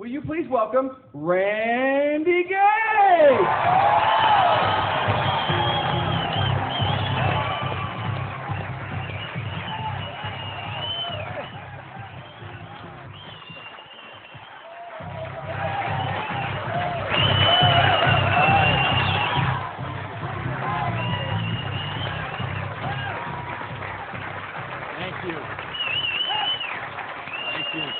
Will you please welcome Randy Gage? Thank you. Thank you.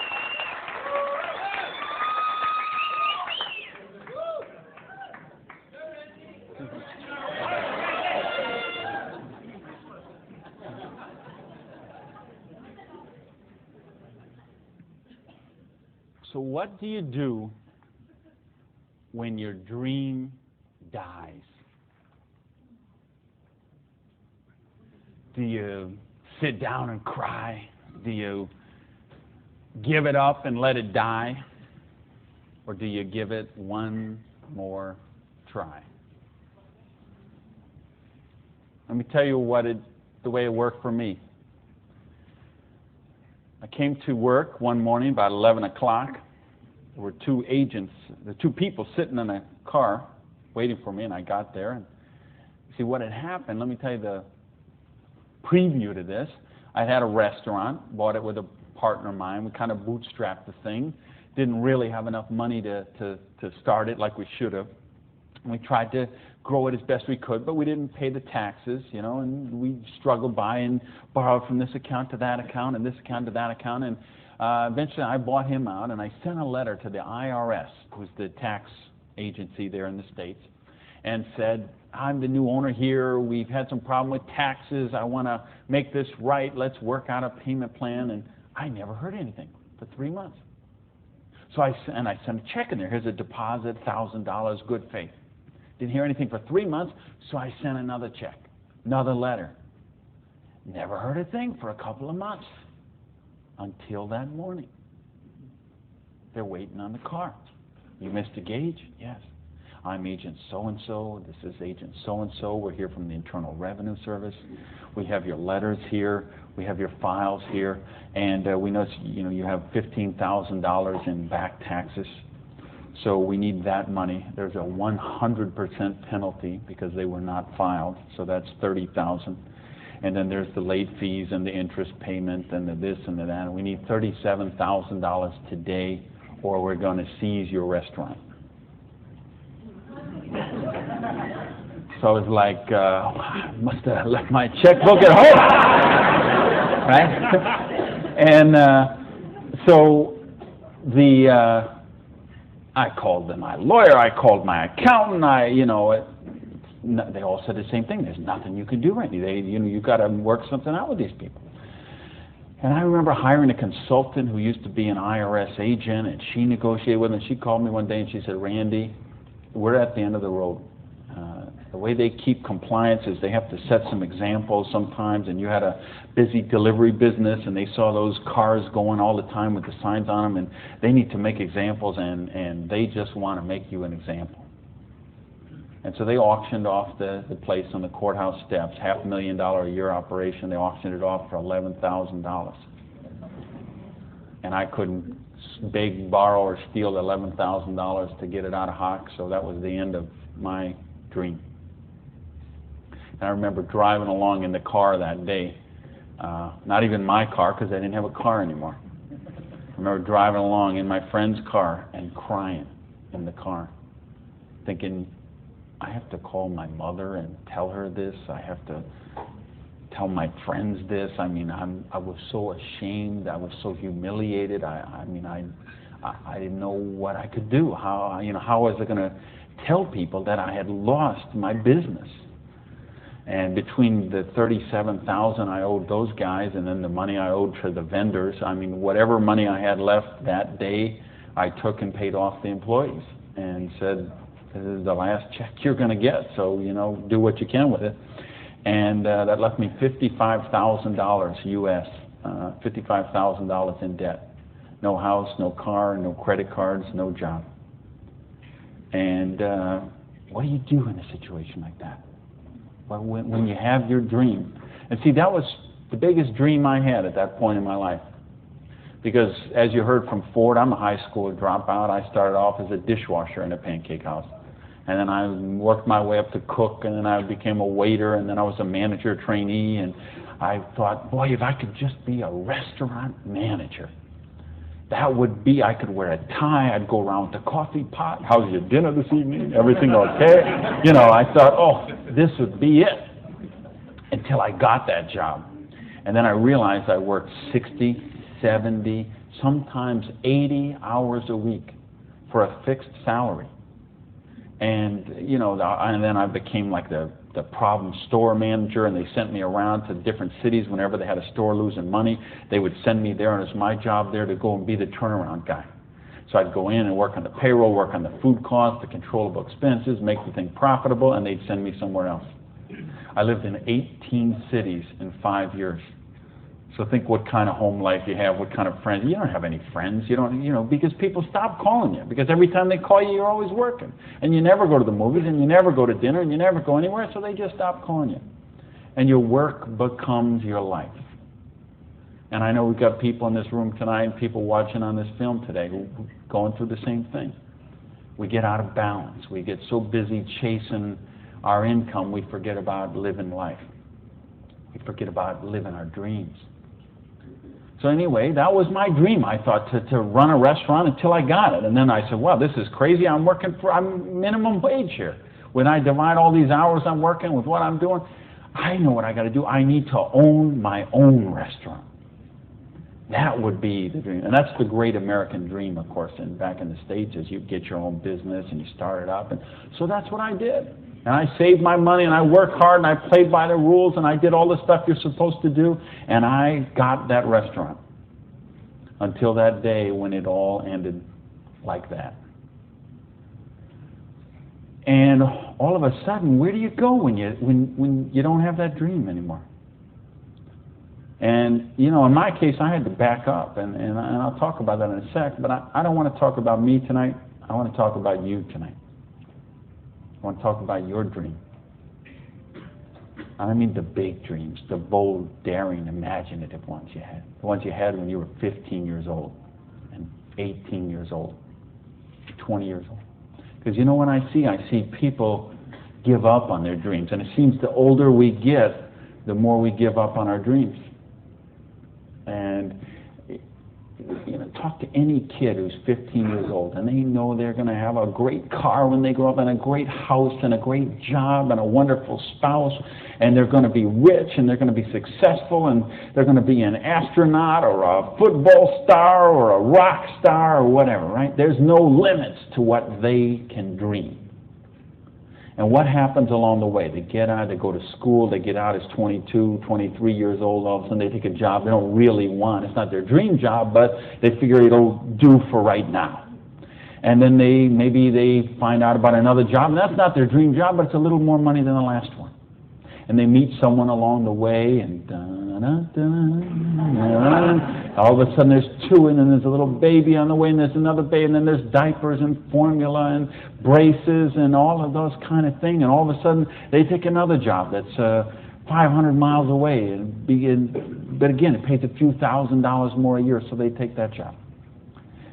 So what do you do when your dream dies? Do you sit down and cry? Do you give it up and let it die? Or do you give it one more try? Let me tell you the way it worked for me. I came to work one morning about 11 o'clock. There were two people sitting in a car waiting for me, and I got there. And see what had happened, let me tell you the preview to this. I had a restaurant, bought it with a partner of mine. We kind of bootstrapped the thing. Didn't really have enough money to start it like we should have. And we tried to grow it as best we could, but we didn't pay the taxes, and we struggled by and borrowed from this account to that account and this account to that account. And eventually I bought him out, and I sent a letter to the IRS, who's the tax agency there in the States, and said, I'm the new owner here. We've had some problem with taxes. I want to make this right. Let's work out a payment plan. And I never heard anything for 3 months. So I sent a check in there. Here's a deposit, $1,000, good faith. Didn't hear anything for 3 months, so I sent another check, another letter. Never heard a thing for a couple of months until that morning. They're waiting on the car. You Mr. Gage? Yes. I'm Agent so-and-so. This is Agent so-and-so. We're here from the Internal Revenue Service. We have your letters here. We have your files here. And we know you have $15,000 in back taxes. So we need that money. There's a 100% penalty because they were not filed. So that's $30,000. And then there's the late fees and the interest payment and the this and the that. And we need $37,000 today, or we're going to seize your restaurant. So I was like, I must have left my checkbook at home, right? And so I called my lawyer, I called my accountant, they all said the same thing. There's nothing you can do, Randy. You've got to work something out with these people. And I remember hiring a consultant who used to be an IRS agent, and she negotiated with me. She called me one day and she said, Randy, we're at the end of the road. The way they keep compliance is they have to set some examples sometimes, and you had a busy delivery business, and they saw those cars going all the time with the signs on them, and they need to make examples, and they just want to make you an example. And so they auctioned off the place on the courthouse steps, $500,000 a year operation. They auctioned it off for $11,000. And I couldn't beg, borrow, or steal $11,000 to get it out of hock, so that was the end of my dream. And I remember driving along in the car that day, not even my car because I didn't have a car anymore. I remember driving along in my friend's car and crying in the car, thinking, I have to call my mother and tell her this. I have to tell my friends this. I was so ashamed. I was so humiliated. I didn't know what I could do. How was I going to tell people that I had lost my business? And between the $37,000 I owed those guys and then the money I owed to the vendors, whatever money I had left that day, I took and paid off the employees and said, this is the last check you're going to get, so, do what you can with it. And that left me $55,000 U.S., $55,000 in debt. No house, no car, no credit cards, no job. And what do you do in a situation like that? Well, when you have your dream. And see, that was the biggest dream I had at that point in my life. Because as you heard from Ford, I'm a high school dropout. I started off as a dishwasher in a pancake house. And then I worked my way up to cook, and then I became a waiter, and then I was a manager trainee. And I thought, boy, if I could just be a restaurant manager, that would be, I could wear a tie, I'd go around with a coffee pot. How's your dinner this evening? Everything okay? You know, I thought, oh, this would be it. Until I got that job. And then I realized I worked 60, 70, sometimes 80 hours a week for a fixed salary. And, you know, and then I became like the problem store manager, and they sent me around to different cities whenever they had a store losing money. They would send me there, and it was my job there to go and be the turnaround guy. So I'd go in and work on the payroll, work on the food costs, the controllable expenses, make the thing profitable, and they'd send me somewhere else. I lived in 18 cities in 5 years. So think what kind of home life you have, what kind of friends. You don't have any friends. You don't, you know, because people stop calling you. Because every time they call you, you're always working. And you never go to the movies, and you never go to dinner, and you never go anywhere, so they just stop calling you. And your work becomes your life. And I know we've got people in this room tonight and people watching on this film today who are going through the same thing. We get out of balance. We get so busy chasing our income, we forget about living life. We forget about living our dreams. So anyway, that was my dream. I thought to run a restaurant until I got it. And then I said, well, this is crazy. I'm minimum wage here. When I divide all these hours I'm working with what I'm doing, I know what I got to do. I need to own my own restaurant. That would be the dream. And that's the great American dream, of course. And back in the States, is you get your own business and you start it up. And so that's what I did. And I saved my money, and I worked hard, and I played by the rules, and I did all the stuff you're supposed to do, and I got that restaurant. Until that day when it all ended like that. And all of a sudden, where do you go when you don't have that dream anymore? And, you know, in my case, I had to back up, and I'll talk about that in a sec, but I don't want to talk about me tonight. I want to talk about you tonight. I want to talk about your dream. I mean the big dreams, the bold, daring, imaginative ones you had. The ones you had when you were 15 years old, and 18 years old, 20 years old. Because you know what I see people give up on their dreams. And it seems the older we get, the more we give up on our dreams. And you know, talk to any kid who's 15 years old, and they know they're going to have a great car when they grow up, and a great house, and a great job, and a wonderful spouse, and they're going to be rich, and they're going to be successful, and they're going to be an astronaut, or a football star, or a rock star, or whatever, right? There's no limits to what they can dream. And what happens along the way? They get out, they go to school, they get out as 22, 23 years old, all of a sudden they take a job they don't really want. It's not their dream job, but they figure it'll do for right now. And then maybe they find out about another job, and that's not their dream job, but it's a little more money than the last one. And they meet someone along the way, and all of a sudden there's two, and then there's a little baby on the way, and there's another baby, and then there's diapers and formula and braces and all of those kind of things, and all of a sudden they take another job that's 500 miles away, but again, it pays a few $1,000s more a year, so they take that job.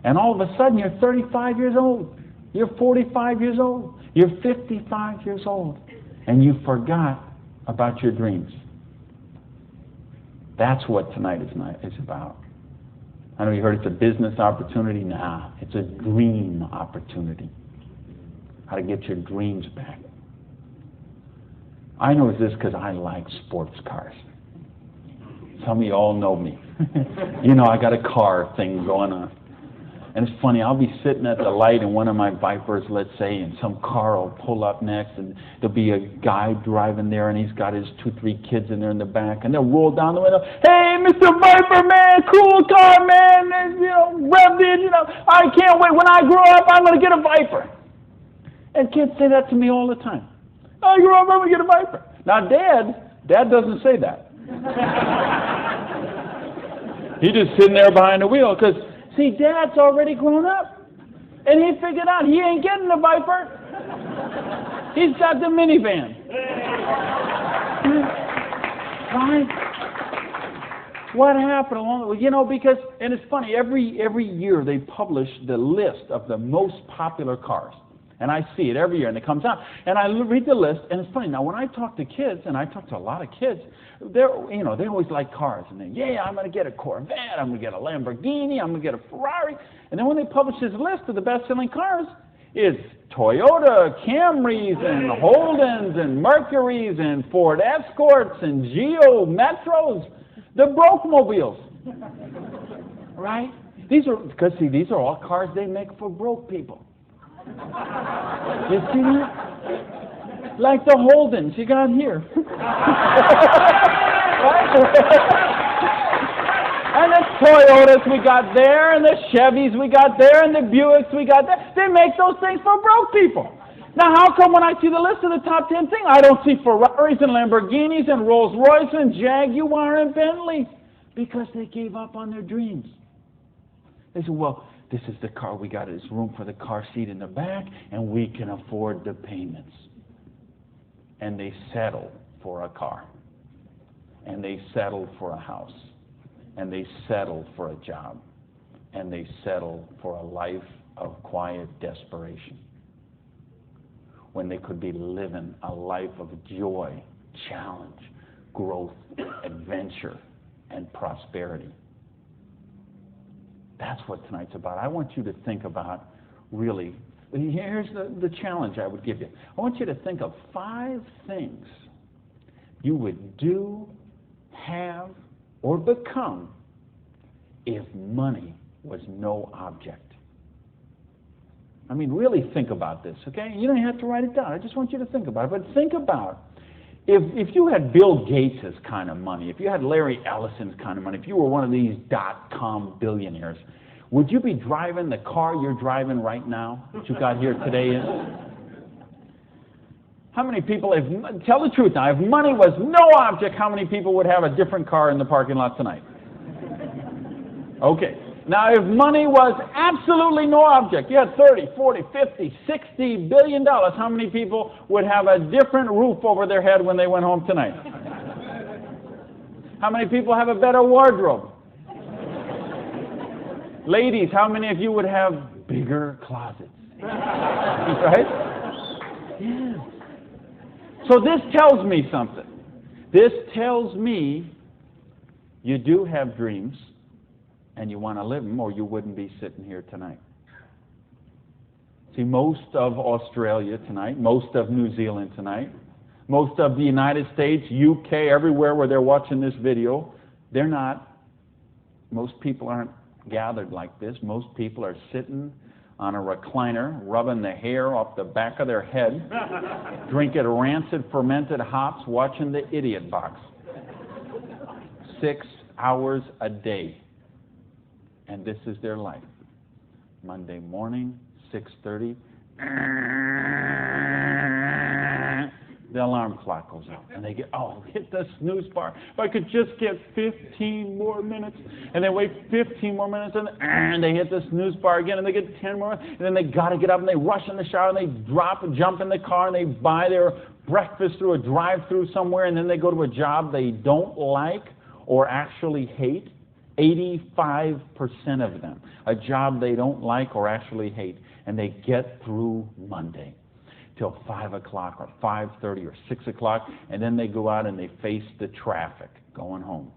And all of a sudden you're 35 years old, you're 45 years old, you're 55 years old, and you forgot about your dreams. That's what tonight is about. I know you heard it's a business opportunity. Nah, it's a dream opportunity. How to get your dreams back. I know this because I like sports cars. Some of you all know me. You know, I got a car thing going on. And it's funny, I'll be sitting at the light in one of my Vipers, let's say, and some car will pull up next, and there'll be a guy driving there, and he's got his 2-3 kids in there in the back, and they'll roll down the window, "Hey, Mr. Viper, man, cool car, man, and, you know, revved in, you know, I can't wait. When I grow up, I'm going to get a Viper." And kids say that to me all the time. "Oh, you grow up, I'm going to get a Viper." Now, Dad doesn't say that. He's just sitting there behind the wheel, because see, Dad's already grown up. And he figured out he ain't getting the Viper. He's got the minivan. Right? What happened along the way? You know, because, and it's funny, every year they publish the list of the most popular cars. And I see it every year, and it comes out. And I read the list, and it's funny. Now, when I talk to kids, and I talk to a lot of kids, they always like cars. And they, I'm going to get a Corvette, I'm going to get a Lamborghini, I'm going to get a Ferrari. And then when they publish this list of the best-selling cars, it's Toyota, Camrys, and Holdens, and Mercurys, and Ford Escorts, and Geo Metros, the broke-mobiles. Right? These are all cars they make for broke people. You see that? Like the Holdens you got here. Right? And the Toyotas we got there, and the Chevys we got there, and the Buicks we got there. They make those things for broke people. Now, how come when I see the list of the top 10 things, I don't see Ferraris and Lamborghinis and Rolls Royce and Jaguar and Bentley? Because they gave up on their dreams. They said, well, this is the car we got. There's room for the car seat in the back, and we can afford the payments. And they settle for a car. And they settle for a house. And they settle for a job. And they settle for a life of quiet desperation. When they could be living a life of joy, challenge, growth, adventure, and prosperity. That's what tonight's about. I want you to think about, really, here's the challenge I would give you. I want you to think of 5 things you would do, have, or become if money was no object. I mean, really think about this, okay? You don't have to write it down. I just want you to think about it. But think about if you had Bill Gates' kind of money, if you had Larry Ellison's kind of money, if you were one of these .com billionaires, would you be driving the car you're driving right now that you got here today in? How many people, tell the truth now, if money was no object, how many people would have a different car in the parking lot tonight? Okay. Now, if money was absolutely no object, you had 30, 40, 50, 60 billion dollars, how many people would have a different roof over their head when they went home tonight? How many people have a better wardrobe? Ladies, how many of you would have bigger closets? Right? Yeah. So this tells me something. This tells me you do have dreams. And you want to live them, or you wouldn't be sitting here tonight. See, most of Australia tonight, most of New Zealand tonight, most of the United States, UK, everywhere where they're watching this video, most people aren't gathered like this. Most people are sitting on a recliner, rubbing the hair off the back of their head, drinking rancid fermented hops, watching the Idiot Box. 6 hours a day. And this is their life. Monday morning, 6:30, the alarm clock goes off. And they get, hit the snooze bar. If I could just get 15 more minutes. And they wait 15 more minutes, and they hit the snooze bar again, and they get 10 more minutes. And then they got to get up, and they rush in the shower, and they jump in the car, and they buy their breakfast through a drive-through somewhere, and then they go to a job they don't like or actually hate. 85% of them, a job they don't like or actually hate, and they get through Monday till 5 o'clock or 5:30 or 6 o'clock, and then they go out and they face the traffic going home.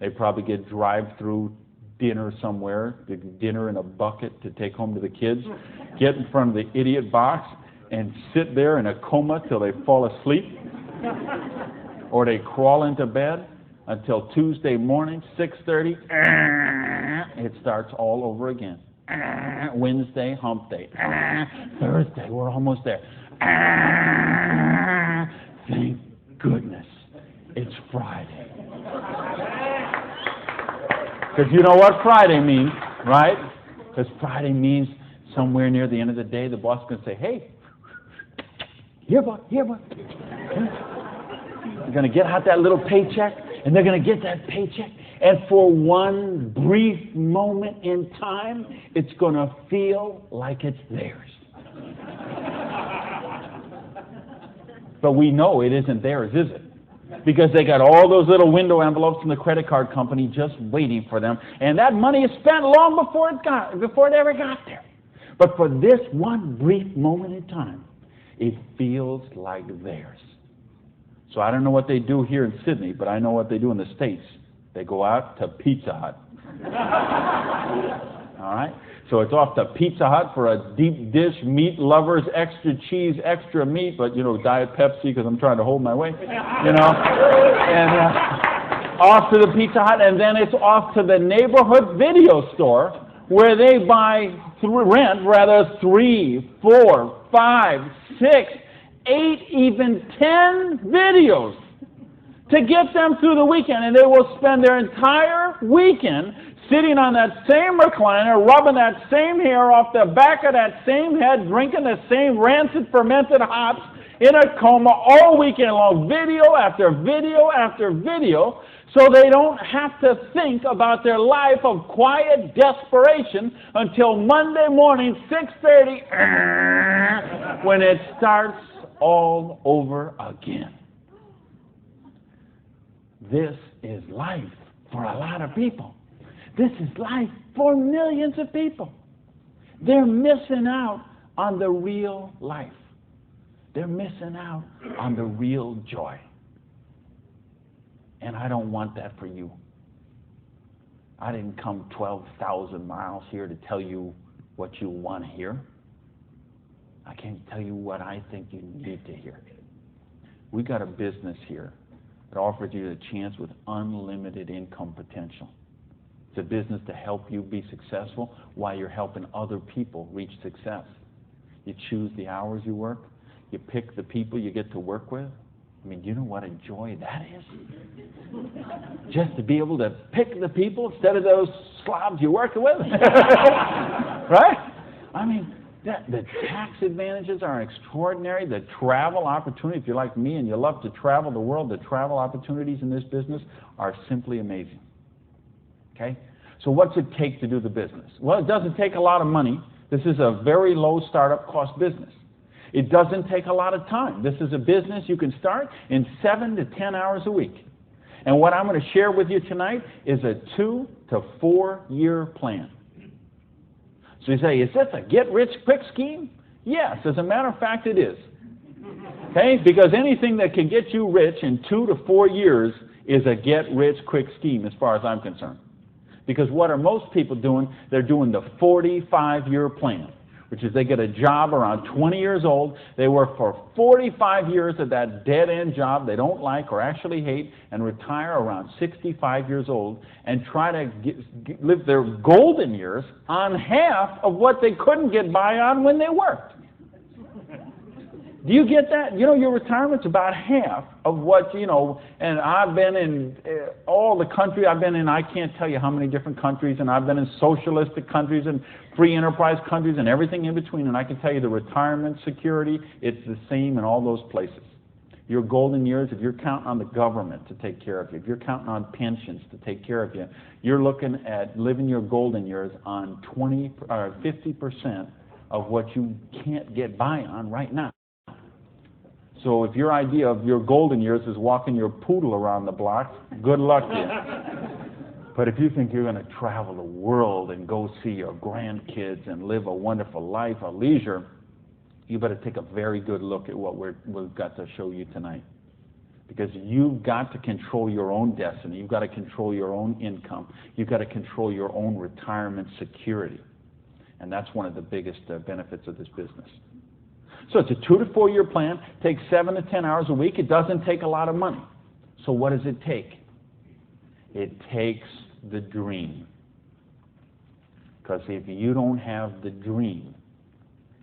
They probably get drive-through dinner somewhere, dinner in a bucket to take home to the kids, get in front of the Idiot Box and sit there in a coma till they fall asleep, or they crawl into bed until Tuesday morning, 6:30, it starts all over again. Wednesday, hump day. Thursday, we're almost there. Thank goodness it's Friday. Because you know what Friday means, right? Because Friday means somewhere near the end of the day, the boss is going to say, hey, here, boy. You're going to get out that little paycheck, and they're going to get that paycheck, and for one brief moment in time, it's going to feel like it's theirs. But we know it isn't theirs, is it? because they got all those little window envelopes from the credit card company just waiting for them. And that money is spent long before it ever got there. But for this one brief moment in time, it feels like theirs. So I don't know what they do here in Sydney, but I know what they do in the States. They go out to Pizza Hut. All right? So it's off to Pizza Hut for a deep dish, meat lovers, extra cheese, extra meat, but, Diet Pepsi because I'm trying to hold my weight, And off to the Pizza Hut, and then it's off to the neighborhood video store where they rent 3, 4, 5, 6, 8, even 10 videos to get them through the weekend. And they will spend their entire weekend sitting on that same recliner, rubbing that same hair off the back of that same head, drinking the same rancid fermented hops in a coma all weekend long, video after video after video, so they don't have to think about their life of quiet desperation until Monday morning, 6:30, when it starts all over again. This is life for a lot of people. This is life for millions of people. They're missing out on the real life. They're missing out on the real joy. And I don't want that for you. I didn't come 12,000 miles here to tell you what you want to hear. I can tell you what I think you need to hear. We got a business here that offers you a chance with unlimited income potential. It's a business to help you be successful while you're helping other people reach success. You choose the hours you work. You pick the people you get to work with. I mean, do you know what a joy that is? Just to be able to pick the people instead of those slobs you're working with. Right? I mean, the tax advantages are extraordinary. The travel opportunity, if you're like me and you love to travel the world, the travel opportunities in this business are simply amazing. Okay? So what's it take to do the business? Well, it doesn't take a lot of money. This is a very low startup cost business. It doesn't take a lot of time. This is a business you can start in 7 to 10 hours a week. And what I'm going to share with you tonight is a 2 to 4 year plan. So you say, is this a get-rich-quick scheme? Yes, as a matter of fact, it is. Okay? Because anything that can get you rich in 2 to 4 years is a get-rich-quick scheme as far as I'm concerned. Because what are most people doing? They're doing the 45-year plan, which is they get a job around 20 years old. They work for 45 years at that dead-end job they don't like or actually hate and retire around 65 years old and try to live their golden years on half of what they couldn't get by on when they worked. Do you get that? Your retirement's about half of what, and I've been in all the country I've been in. I can't tell you how many different countries, and I've been in socialistic countries and free enterprise countries and everything in between, and I can tell you the retirement security, it's the same in all those places. Your golden years, if you're counting on the government to take care of you, if you're counting on pensions to take care of you, you're looking at living your golden years on 50% of what you can't get by on right now. So if your idea of your golden years is walking your poodle around the block, good luck to you. But if you think you're going to travel the world and go see your grandkids and live a wonderful life of leisure, you better take a very good look at what we've got to show you tonight. Because you've got to control your own destiny. You've got to control your own income. You've got to control your own retirement security. And that's one of the biggest benefits of this business. So it's a 2 to 4 year plan, takes 7 to 10 hours a week. It doesn't take a lot of money. So what does it take? It takes the dream. Because if you don't have the dream,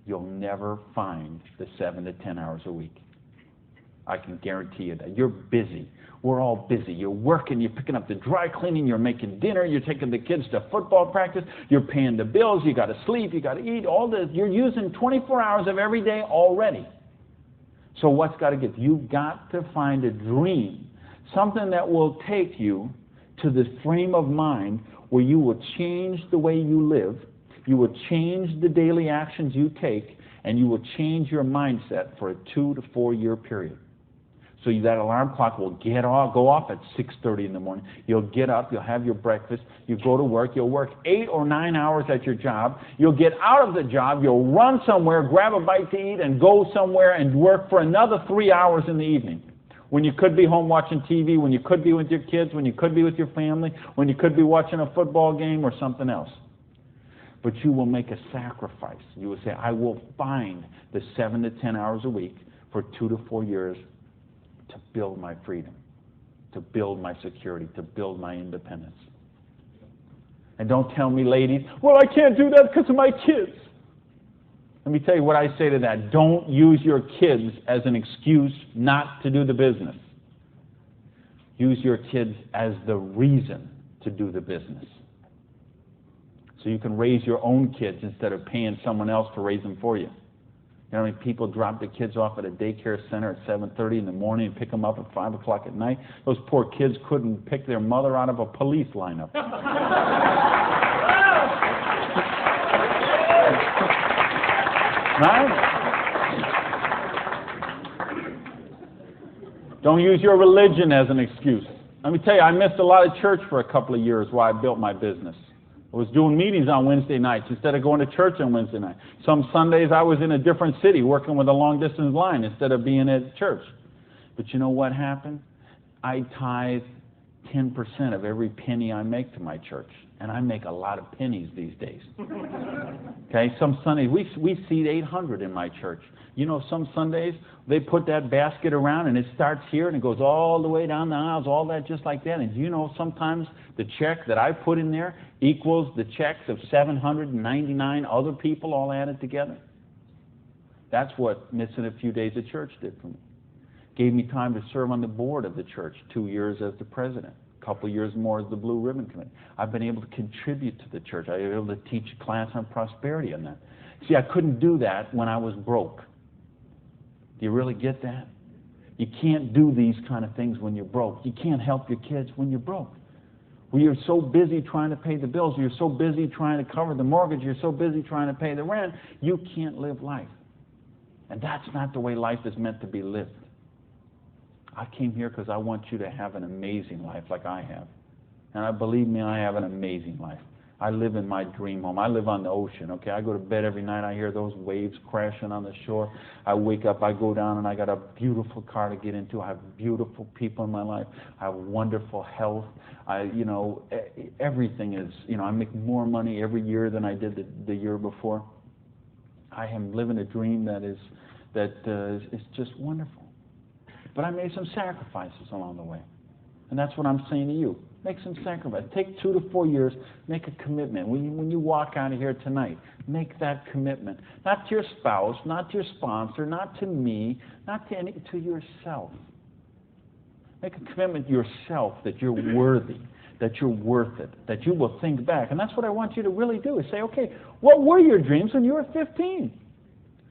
you'll never find the 7 to 10 hours a week. I can guarantee you that. You're busy. We're all busy. You're working, you're picking up the dry cleaning, you're making dinner, you're taking the kids to football practice, you're paying the bills, you got to sleep, you got to eat, all this. You're using 24 hours of every day already. So what's got to get? You've got to find a dream, something that will take you to the frame of mind where you will change the way you live, you will change the daily actions you take, and you will change your mindset for a 2 to 4 year period. So that alarm clock will go off at 6:30 in the morning. You'll get up, you'll have your breakfast, you go to work, you'll work 8 or 9 hours at your job, you'll get out of the job, you'll run somewhere, grab a bite to eat, and go somewhere and work for another 3 hours in the evening. When you could be home watching TV, when you could be with your kids, when you could be with your family, when you could be watching a football game or something else. But you will make a sacrifice. You will say, I will find the 7 to 10 hours a week for 2 to 4 years to build my freedom, to build my security, to build my independence. And don't tell me, ladies, well, I can't do that because of my kids. Let me tell you what I say to that. Don't use your kids as an excuse not to do the business. Use your kids as the reason to do the business. So you can raise your own kids instead of paying someone else to raise them for you. You know how many people drop their kids off at a daycare center at 7:30 in the morning and pick them up at 5 o'clock at night? Those poor kids couldn't pick their mother out of a police lineup. Right? Don't use your religion as an excuse. Let me tell you, I missed a lot of church for a couple of years while I built my business. I was doing meetings on Wednesday nights instead of going to church on Wednesday night. Some Sundays I was in a different city working with a long-distance line instead of being at church. But you know what happened? I tithe 10% of every penny I make to my church. And I make a lot of pennies these days. Okay, some Sundays, we seat 800 in my church. You know, some Sundays, they put that basket around and it starts here and it goes all the way down the aisles, all that just like that. And you know, sometimes the check that I put in there equals the checks of 799 other people all added together. That's what missing a few days of church did for me. Gave me time to serve on the board of the church, 2 years as the president. A couple of years more as the Blue Ribbon Committee. I've been able to contribute to the church. I've been able to teach a class on prosperity on that. See, I couldn't do that when I was broke. Do you really get that? You can't do these kind of things when you're broke. You can't help your kids when you're broke. When you're so busy trying to pay the bills, you're so busy trying to cover the mortgage, you're so busy trying to pay the rent, you can't live life. And that's not the way life is meant to be lived. I came here because I want you to have an amazing life like I have. And believe me, I have an amazing life. I live in my dream home. I live on the ocean, okay? I go to bed every night. I hear those waves crashing on the shore. I wake up, I go down, and I got a beautiful car to get into. I have beautiful people in my life. I have wonderful health. Everything is, I make more money every year than I did the year before. I am living a dream that is just wonderful. But I made some sacrifices along the way. And that's what I'm saying to you. Make some sacrifice. Take 2 to 4 years. Make a commitment. When you walk out of here tonight, make that commitment. Not to your spouse, not to your sponsor, not to me, not to yourself. Make a commitment to yourself that you're worthy, that you're worth it, that you will think back. And that's what I want you to really do, is say, okay, what were your dreams when you were 15?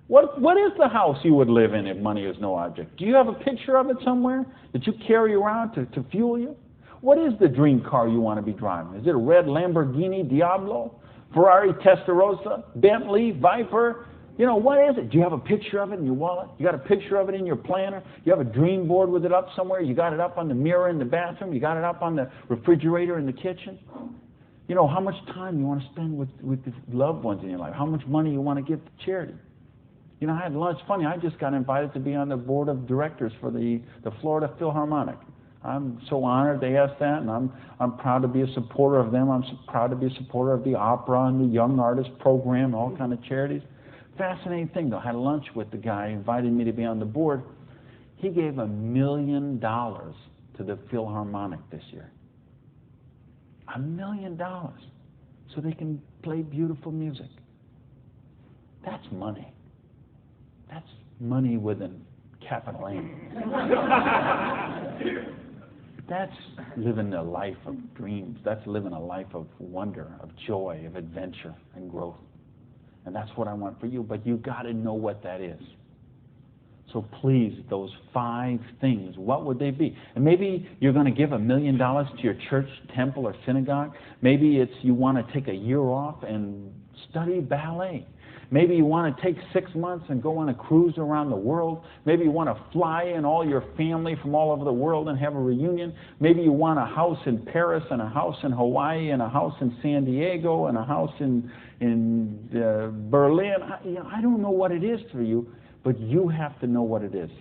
What is the house you would live in if money is no object? Do you have a picture of it somewhere that you carry around to fuel you? What is the dream car you want to be driving? Is it a red Lamborghini Diablo, Ferrari Testarossa, Bentley, Viper? What is it? Do you have a picture of it in your wallet? You got a picture of it in your planner? You have a dream board with it up somewhere? You got it up on the mirror in the bathroom? You got it up on the refrigerator in the kitchen? How much time you want to spend with the loved ones in your life? How much money you want to give to charity? I had lunch. Funny, I just got invited to be on the board of directors for the Florida Philharmonic. I'm so honored they asked that, and I'm proud to be a supporter of them. I'm so proud to be a supporter of the opera and the Young Artist Program, all kind of charities. Fascinating thing, though. I had lunch with the guy who invited me to be on the board. He gave $1 million to the Philharmonic this year. $1 million. So they can play beautiful music. That's money. That's money with a capital M. That's living a life of dreams. That's living a life of wonder, of joy, of adventure and growth. And that's what I want for you. But you got to know what that is. So please, those 5 things, what would they be? And maybe you're going to give $1 million to your church, temple, or synagogue. Maybe it's you want to take a year off and study ballet. Maybe you want to take 6 months and go on a cruise around the world. Maybe you want to fly in all your family from all over the world and have a reunion. Maybe you want a house in Paris and a house in Hawaii and a house in San Diego and a house in Berlin. I don't know what it is for you, but you have to know what it is.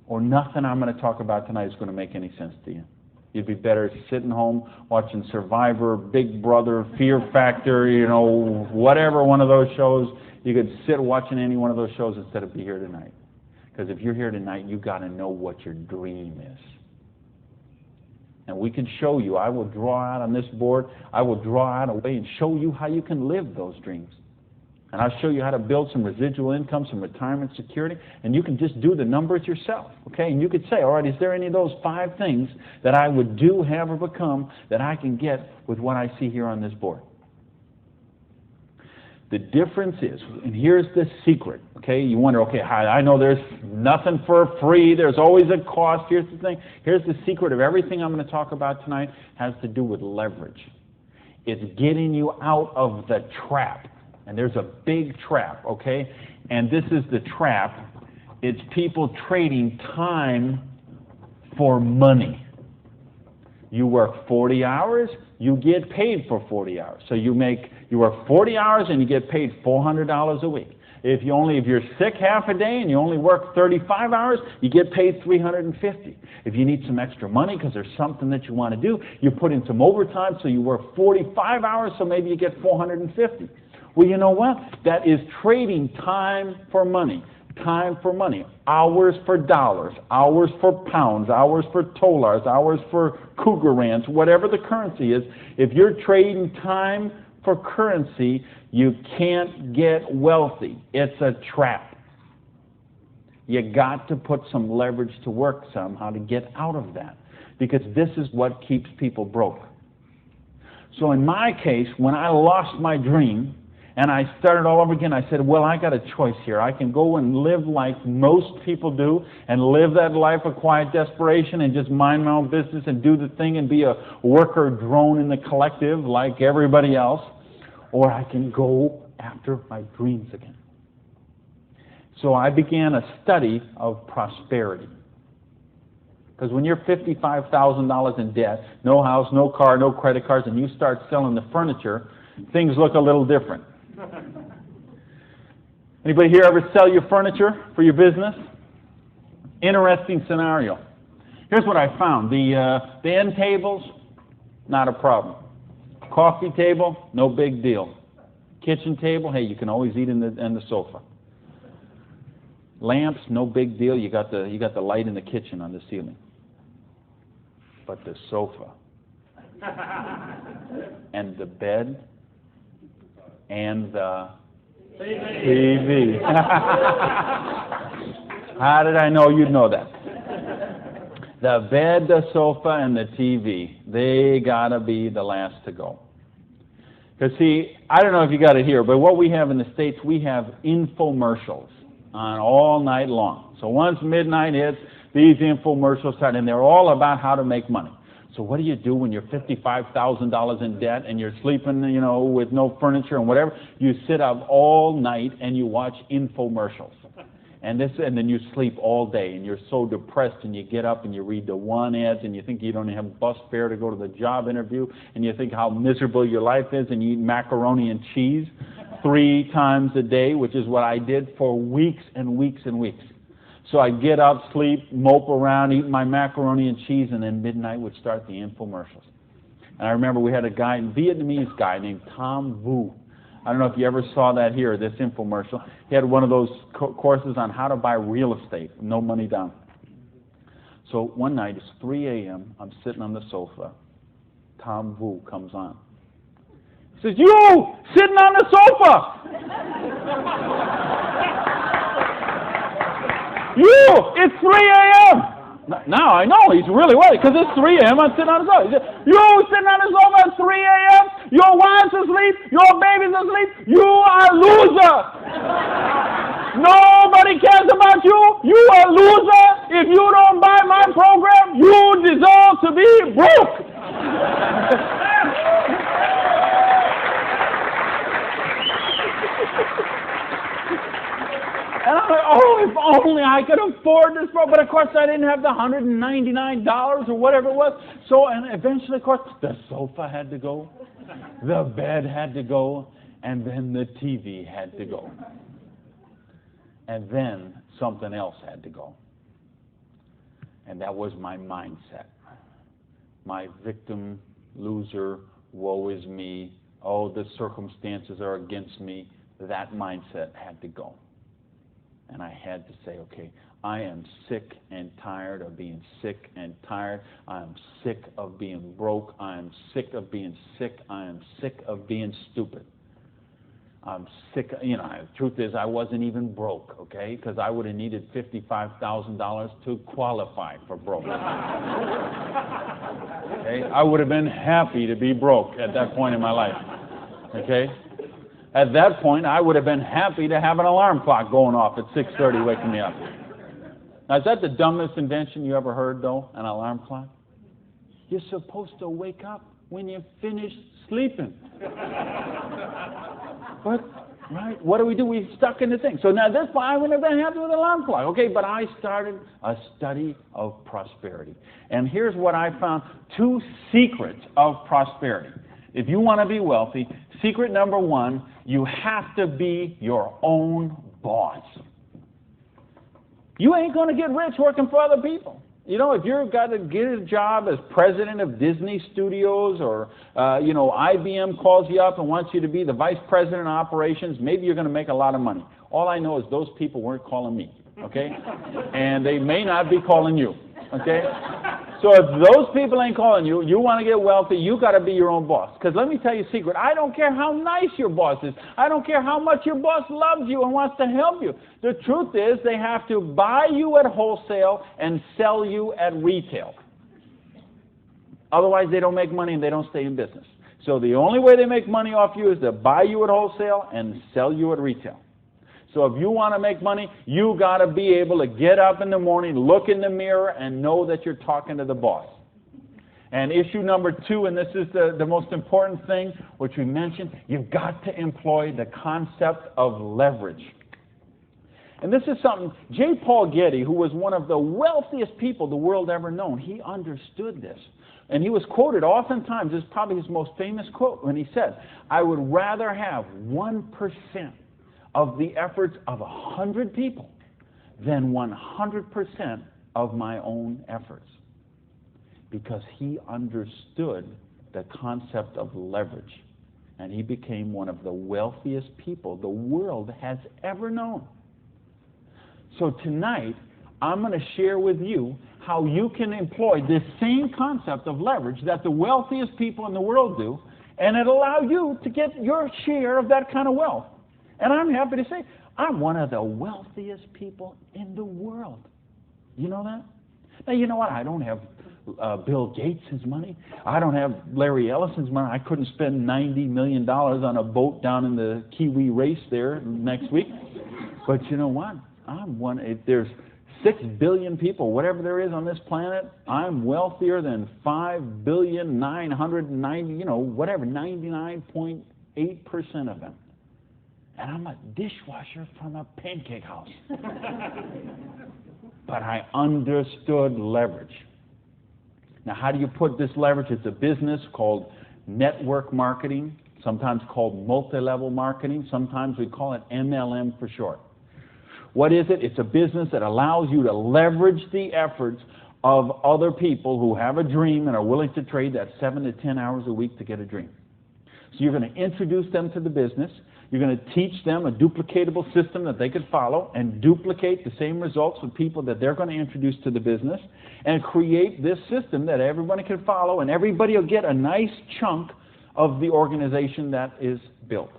Or nothing I'm going to talk about tonight is going to make any sense to you. You'd be better sitting home watching Survivor, Big Brother, Fear Factor, whatever one of those shows. You could sit watching any one of those shows instead of be here tonight. Because if you're here tonight, you've got to know what your dream is. And we can show you. I will draw out on this board. I will draw out a way and show you how you can live those dreams. And I'll show you how to build some residual income, some retirement security, and you can just do the numbers yourself, okay? And you could say, all right, is there any of those 5 things that I would do, have, or become that I can get with what I see here on this board? The difference is, and here's the secret, okay? You wonder, okay, I know there's nothing for free. There's always a cost. Here's the thing. Here's the secret of everything I'm going to talk about tonight has to do with leverage. It's getting you out of the trap. And there's a big trap, okay? And this is the trap. It's people trading time for money. You work 40 hours, you get paid for 40 hours. So you work 40 hours and you get paid $400 a week. If you're sick half a day and you only work 35 hours, you get paid $350. If you need some extra money because there's something that you want to do, you put in some overtime, so you work 45 hours, so maybe you get $450. Well, you know what? That is trading time for money. Time for money. Hours for dollars. Hours for pounds. Hours for dollars. Hours for cougar ranch. Whatever the currency is. If you're trading time for currency, you can't get wealthy. It's a trap. You got to put some leverage to work somehow to get out of that. Because this is what keeps people broke. So in my case, when I lost my dream, and I started all over again, I said, well, I got a choice here. I can go and live like most people do and live that life of quiet desperation and just mind my own business and do the thing and be a worker drone in the collective like everybody else. Or I can go after my dreams again. So I began a study of prosperity. Because when you're $55,000 in debt, no house, no car, no credit cards, and you start selling the furniture, things look a little different. Anybody here ever sell your furniture for your business? Interesting scenario. Here's what I found. The end tables, not a problem. Coffee table, no big deal. Kitchen table, hey, you can always eat in the sofa. Lamps, no big deal. You got the light in the kitchen on the ceiling. But the sofa and the bed and the TV. How did I know you'd know that? The bed, the sofa, and the TV, they gotta be the last to go. Because see, I don't know if you got it here, but what we have in the States, we have infomercials on all night long. So once midnight hits, these infomercials start, and they're all about how to make money. So what do you do when you're $55,000 in debt and you're sleeping, with no furniture and whatever? You sit up all night and you watch infomercials. And then you sleep all day and you're so depressed and you get up and you read the one ads and you think you don't have bus fare to go to the job interview and you think how miserable your life is and you eat macaroni and cheese 3 times a day, which is what I did for weeks and weeks and weeks. So I'd get up, sleep, mope around, eat my macaroni and cheese, and then midnight would start the infomercials. And I remember we had a Vietnamese guy named Tom Vu. I don't know if you ever saw that here, this infomercial. He had one of those courses on how to buy real estate, no money down. So one night, it's 3 a.m., I'm sitting on the sofa. Tom Vu comes on. He says, "You, sitting on the sofa! You, it's 3 a.m. Now I know he's really worried because it's 3 a.m. I'm sitting on the sofa. He said, "You sitting on the sofa at 3 a.m. Your wife's asleep. Your baby's asleep. You are a loser. Nobody cares about you. You are a loser. If you don't buy my program, you deserve to be broke." only I could afford this boat. But of course I didn't have the $199 or whatever it was. So, and eventually, of course, the sofa had to go, the bed had to go, and then the TV had to go. And then something else had to go. And that was my mindset. My victim, loser, woe is me, oh, the circumstances are against me. That mindset had to go. And I had to say, okay, I am sick and tired of being sick and tired. I am sick of being broke. I am sick of being sick. I am sick of being stupid. I'm sick. The truth is I wasn't even broke, okay, because I would have needed $55,000 to qualify for broke. Okay? I would have been happy to be broke at that point in my life. Okay? At that point, I would have been happy to have an alarm clock going off at 6:30 waking me up. Now, is that the dumbest invention you ever heard, though, an alarm clock? You're supposed to wake up when you finish sleeping. But, right, what do? We stuck in the thing. So now at this point, I would have been happy with an alarm clock. Okay, but I started a study of prosperity. And here's what I found. 2 secrets of prosperity. If you want to be wealthy, secret number 1, you have to be your own boss. You ain't going to get rich working for other people. If you've got to get a job as president of Disney Studios or, IBM calls you up and wants you to be the vice president of operations, maybe you're going to make a lot of money. All I know is those people weren't calling me, okay? And they may not be calling you, okay? So if those people ain't calling you, you want to get wealthy, you got to be your own boss. Because let me tell you a secret. I don't care how nice your boss is. I don't care how much your boss loves you and wants to help you. The truth is they have to buy you at wholesale and sell you at retail. Otherwise, they don't make money and they don't stay in business. So the only way they make money off you is to buy you at wholesale and sell you at retail. So if you want to make money, you got to be able to get up in the morning, look in the mirror, and know that you're talking to the boss. And issue number 2, and this is the most important thing, which we mentioned, you've got to employ the concept of leverage. And this is something, J. Paul Getty, who was one of the wealthiest people the world ever known, he understood this. And he was quoted oftentimes, this is probably his most famous quote, when he said, I would rather have 1% of the efforts of 100 people than 100% of my own efforts. Because he understood the concept of leverage. And he became one of the wealthiest people the world has ever known. So tonight, I'm going to share with you how you can employ this same concept of leverage that the wealthiest people in the world do, and it'll allow you to get your share of that kind of wealth. And I'm happy to say, I'm one of the wealthiest people in the world. You know that? Now, you know what? I don't have Bill Gates' money. I don't have Larry Ellison's money. I couldn't spend $90 million on a boat down in the Kiwi race there next week. But you know what? I'm one. If there's 6 billion people, whatever there is on this planet, I'm wealthier than 99.8% of them. And I'm a dishwasher from a pancake house. But I understood leverage. Now, how do you put this leverage? It's a business called network marketing, sometimes called multi-level marketing. Sometimes we call it MLM for short. What is it? It's a business that allows you to leverage the efforts of other people who have a dream and are willing to trade that 7 to 10 hours a week to get a dream. So you're going to introduce them to the business. You're going to teach them a duplicatable system that they could follow and duplicate the same results with people that they're going to introduce to the business and create this system that everybody can follow, and everybody will get a nice chunk of the organization that is built.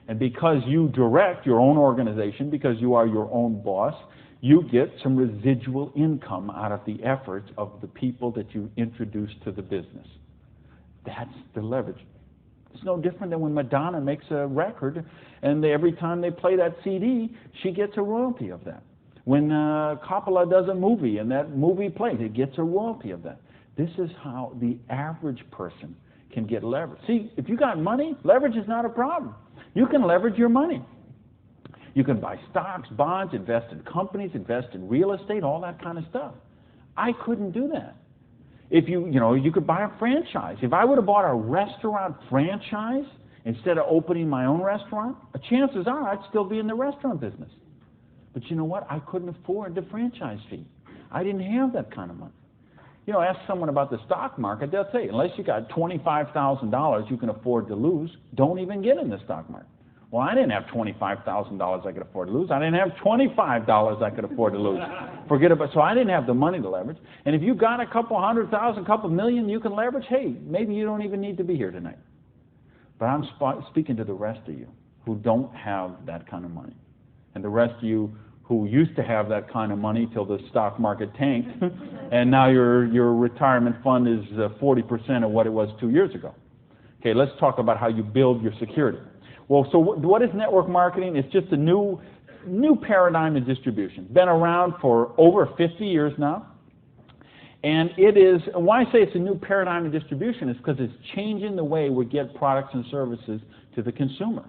And because you direct your own organization, because you are your own boss, you get some residual income out of the efforts of the people that you introduce to the business. That's the leverage. It's no different than when Madonna makes a record, and every time they play that CD, she gets a royalty of that. When Coppola does a movie, and that movie plays, it gets a royalty of that. This is how the average person can get leverage. See, if you got money, leverage is not a problem. You can leverage your money. You can buy stocks, bonds, invest in companies, invest in real estate, all that kind of stuff. I couldn't do that. If you could buy a franchise. If I would have bought a restaurant franchise instead of opening my own restaurant, chances are I'd still be in the restaurant business. But you know what? I couldn't afford the franchise fee. I didn't have that kind of money. Ask someone about the stock market, they'll tell you, unless you got $25,000 you can afford to lose, don't even get in the stock market. Well, I didn't have $25,000 I could afford to lose. I didn't have $25 I could afford to lose. Forget about it. So I didn't have the money to leverage. And if you got a couple $100,000, couple million you can leverage, hey, maybe you don't even need to be here tonight. But I'm speaking to the rest of you who don't have that kind of money. And the rest of you who used to have that kind of money till the stock market tanked, and now your retirement fund is 40% of what it was 2 years ago. Okay, let's talk about how you build your security. Well, so what is network marketing? It's just a new paradigm in distribution. Been around for over 50 years now. And why I say it's a new paradigm in distribution is because it's changing the way we get products and services to the consumer.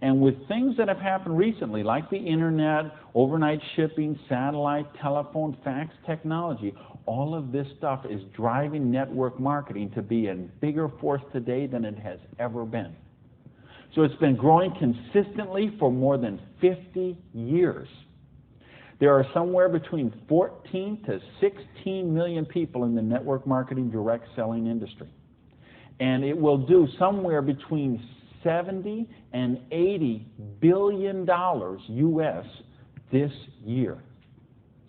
And with things that have happened recently, like the internet, overnight shipping, satellite, telephone, fax technology, all of this stuff is driving network marketing to be a bigger force today than it has ever been. So it's been growing consistently for more than 50 years. There are somewhere between 14 to 16 million people in the network marketing direct selling industry. And it will do somewhere between 70 and 80 billion dollars US this year.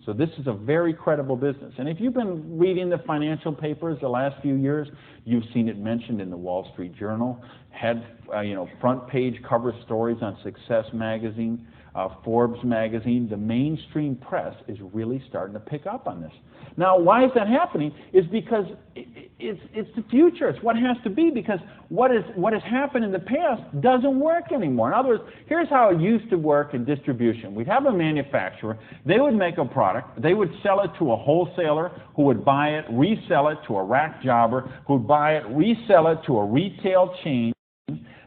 So this is a very credible business. And if you've been reading the financial papers the last few years, you've seen it mentioned in the Wall Street Journal, had front page cover stories on Success magazine, Forbes magazine. The mainstream press is really starting to pick up on this. Now, why is that happening? Is because it's the future. It's what has to be, because what has happened in the past doesn't work anymore. In other words, here's how it used to work in distribution. We'd have a manufacturer. They would make a product. They would sell it to a wholesaler who would buy it, resell it to a rack jobber who would buy it, resell it to a retail chain.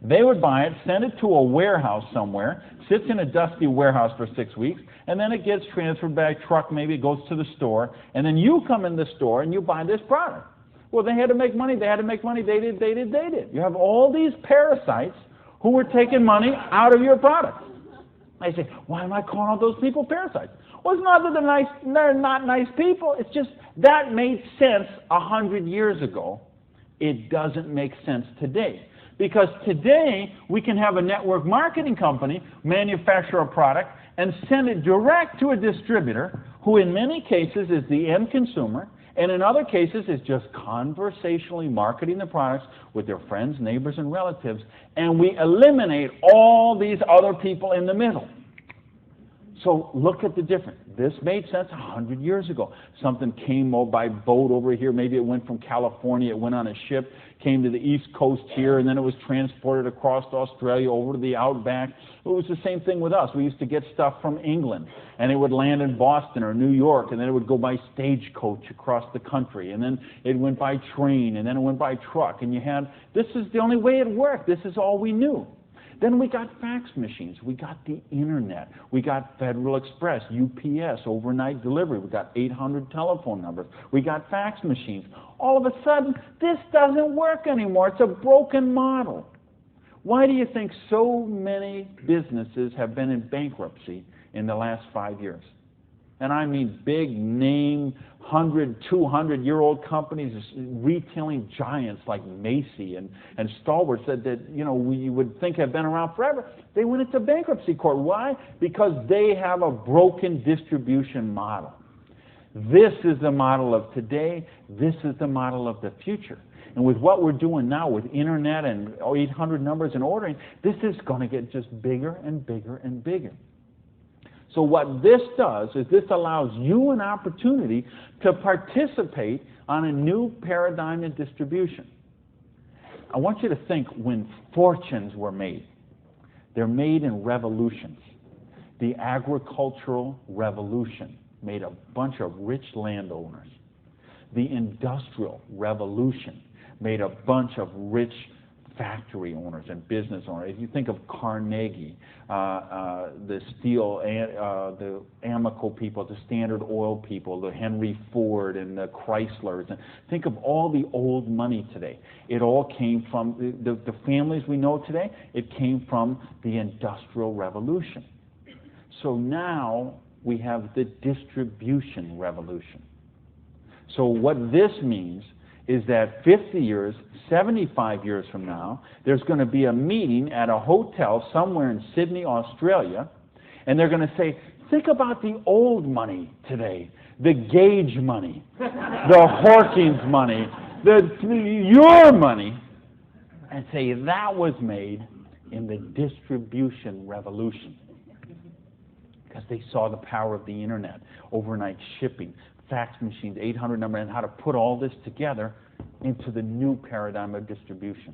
They would buy it, send it to a warehouse somewhere, sits in a dusty warehouse for 6 weeks, and then it gets transferred by truck, maybe it goes to the store, and then you come in the store and you buy this product. Well, they had to make money, they did. You have all these parasites who were taking money out of your product. I say, why am I calling all those people parasites? Well, it's not that they're not nice people, it's just that made sense 100 years ago. It doesn't make sense today. Because today, we can have a network marketing company manufacture a product and send it direct to a distributor who in many cases is the end consumer, and in other cases is just conversationally marketing the products with their friends, neighbors, and relatives, and we eliminate all these other people in the middle. So look at the difference. This made sense 100 years ago. Something came by boat over here. Maybe it went from California, it went on a ship, came to the East Coast here, and then it was transported across Australia over to the outback. It was the same thing with us. We used to get stuff from England, and it would land in Boston or New York, and then it would go by stagecoach across the country, and then it went by train, and then it went by truck, and this is the only way it worked. This is all we knew. Then we got fax machines. We got the internet. We got Federal Express, UPS, overnight delivery. We got 800 telephone numbers. We got fax machines. All of a sudden, this doesn't work anymore. It's a broken model. Why do you think so many businesses have been in bankruptcy in the last 5 years? And I mean big name, 100, 200-year-old companies, retailing giants like Macy and Stalwarts that we would think have been around forever. They went into bankruptcy court. Why? Because they have a broken distribution model. This is the model of today. This is the model of the future. And with what we're doing now with internet and 800 numbers and ordering, this is going to get just bigger and bigger and bigger. So what this does is this allows you an opportunity to participate on a new paradigm in distribution. I want you to think when fortunes were made. They're made in revolutions. The agricultural revolution made a bunch of rich landowners. The industrial revolution made a bunch of rich factory owners and business owners. If you think of Carnegie, the steel, the Amoco people, the Standard Oil people, the Henry Ford and the Chryslers, and think of all the old money today. It all came from the families we know today. It came from the Industrial Revolution. So now we have the distribution revolution. So what this means is that 50 years, 75 years from now, there's going to be a meeting at a hotel somewhere in Sydney, Australia, and they're going to say, think about the old money today, the Gage money, the Hawkins money, your money, and say that was made in the distribution revolution. Because they saw the power of the internet, overnight shipping, fax machines, 800 number, and how to put all this together into the new paradigm of distribution.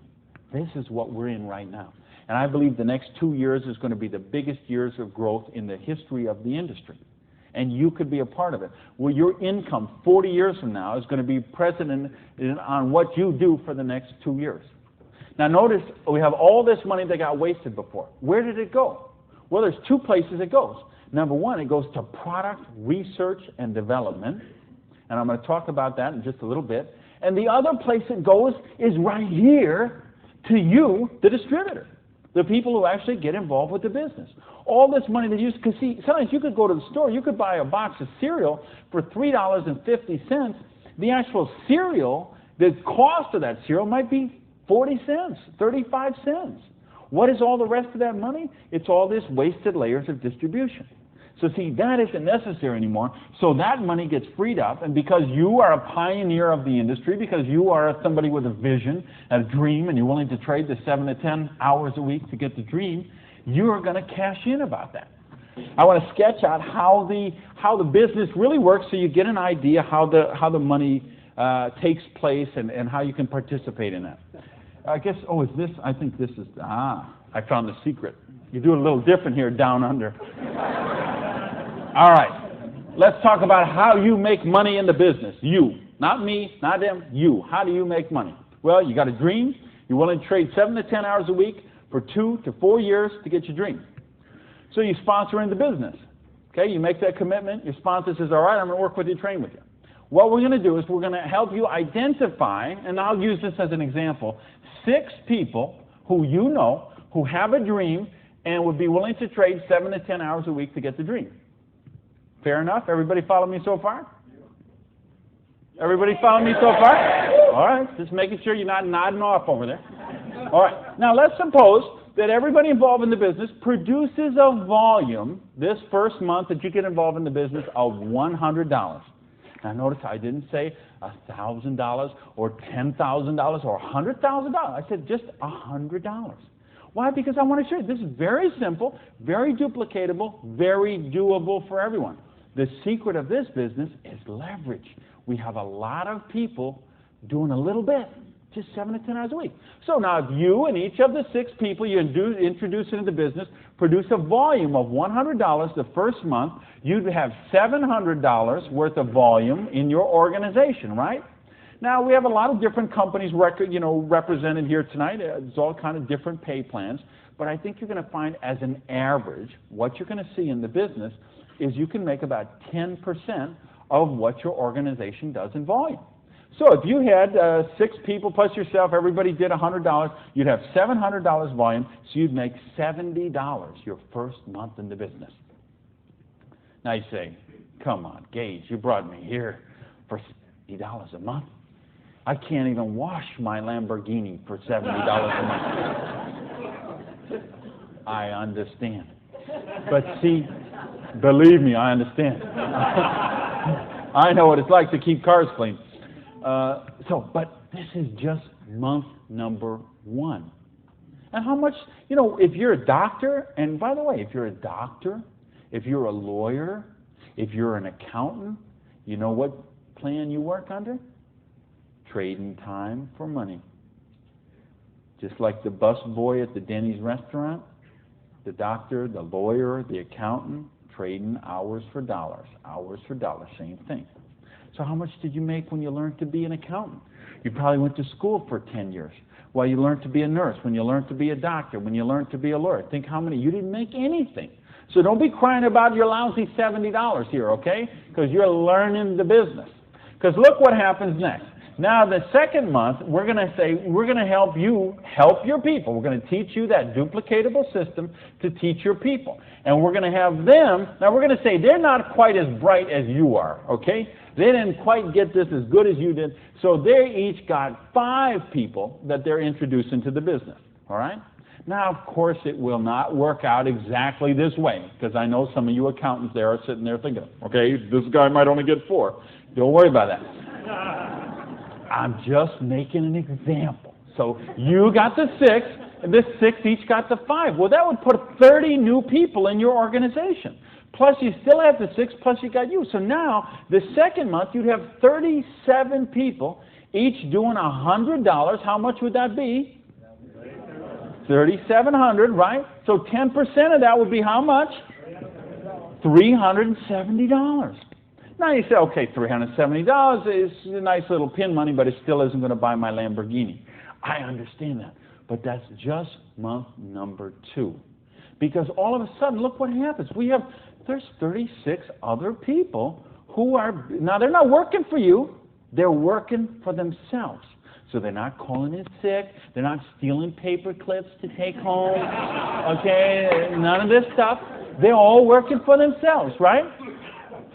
This is what we're in right now. And I believe the next 2 years is going to be the biggest years of growth in the history of the industry. And you could be a part of it. Well, your income 40 years from now is going to be present on what you do for the next 2 years. Now notice, we have all this money that got wasted before. Where did it go? Well, there's 2 places it goes. Number 1, it goes to product research and development, and I'm going to talk about that in just a little bit. And the other place it goes is right here to you, the distributor, the people who actually get involved with the business. All this money that you use, because see, sometimes you could go to the store, you could buy a box of cereal for $3.50. The actual cereal, the cost of that cereal might be 40 cents, 35 cents. What is all the rest of that money? It's all this wasted layers of distribution. So see, that isn't necessary anymore. So that money gets freed up, and because you are a pioneer of the industry, because you are somebody with a vision, a dream, and you're willing to trade the 7 to 10 hours a week to get the dream, you are going to cash in about that. I want to sketch out how the business really works, so you get an idea how the money takes place and how you can participate in that. I guess, is this? I think this is, I found the secret. You do it a little different here down under. All right, let's talk about how you make money in the business. You, not me, not them, you. How do you make money? Well, you got a dream. You're willing to trade 7 to 10 hours a week for 2 to 4 years to get your dream. So you sponsor in the business. Okay, you make that commitment. Your sponsor says, all right, I'm going to work with you, train with you. What we're going to do is we're going to help you identify, and I'll use this as an example, 6 people who you know who have a dream and would be willing to trade 7 to 10 hours a week to get the dream. Fair enough? Everybody follow me so far? Everybody follow me so far? All right, just making sure you're not nodding off over there. All right, now let's suppose that everybody involved in the business produces a volume this first month that you get involved in the business of $100. Now notice I didn't say $1,000 or $10,000 or $100,000. I said just $100. Why? Because I want to show you this is very simple, very duplicatable, very doable for everyone. The secret of this business is leverage. We have a lot of people doing a little bit, just 7 to 10 hours a week. So now if you and each of the 6 people you introduce into the business produce a volume of $100 the first month, you'd have $700 worth of volume in your organization, right? Now, we have a lot of different companies represented here tonight. It's all kind of different pay plans. But I think you're going to find as an average, what you're going to see in the business is you can make about 10% of what your organization does in volume. So if you had 6 people plus yourself, everybody did $100, you'd have $700 volume, so you'd make $70 your first month in the business. Now you say, come on, Gage, you brought me here for $70 a month. I can't even wash my Lamborghini for $70 a month. I understand. But see, believe me, I understand. I know what it's like to keep cars clean. But this is just month number 1. And how much, if you're a doctor, and by the way, if you're a doctor, if you're a lawyer, if you're an accountant, you know what plan you work under? Trading time for money. Just like the bus boy at the Denny's restaurant, the doctor, the lawyer, the accountant, trading hours for dollars. Hours for dollars, same thing. So how much did you make when you learned to be an accountant? You probably went to school for 10 years. Well, you learned to be a nurse, when you learned to be a doctor, when you learned to be a lawyer. Think how many. You didn't make anything. So don't be crying about your lousy $70 here, okay? Because you're learning the business. Because look what happens next. Now, the second month, we're going to say, we're going to help you help your people. We're going to teach you that duplicatable system to teach your people. And we're going to have them, now we're going to say they're not quite as bright as you are, okay? They didn't quite get this as good as you did. So they each got 5 people that they're introducing to the business, all right? Now, of course, it will not work out exactly this way, because I know some of you accountants there are sitting there thinking, okay, this guy might only get 4. Don't worry about that. I'm just making an example. So you got the 6, and the 6 each got the 5. Well, that would put 30 new people in your organization. Plus, you still have the 6, plus you got you. So now, the second month, you'd have 37 people, each doing $100. How much would that be? $3,700, right? So 10% of that would be how much? $370. Now you say, okay, $370 is a nice little pin money, but it still isn't going to buy my Lamborghini. I understand that. But that's just month number 2. Because all of a sudden, look what happens. There's 36 other people who are, now they're not working for you, they're working for themselves. So they're not calling in sick, they're not stealing paper clips to take home, okay, none of this stuff. They're all working for themselves, right?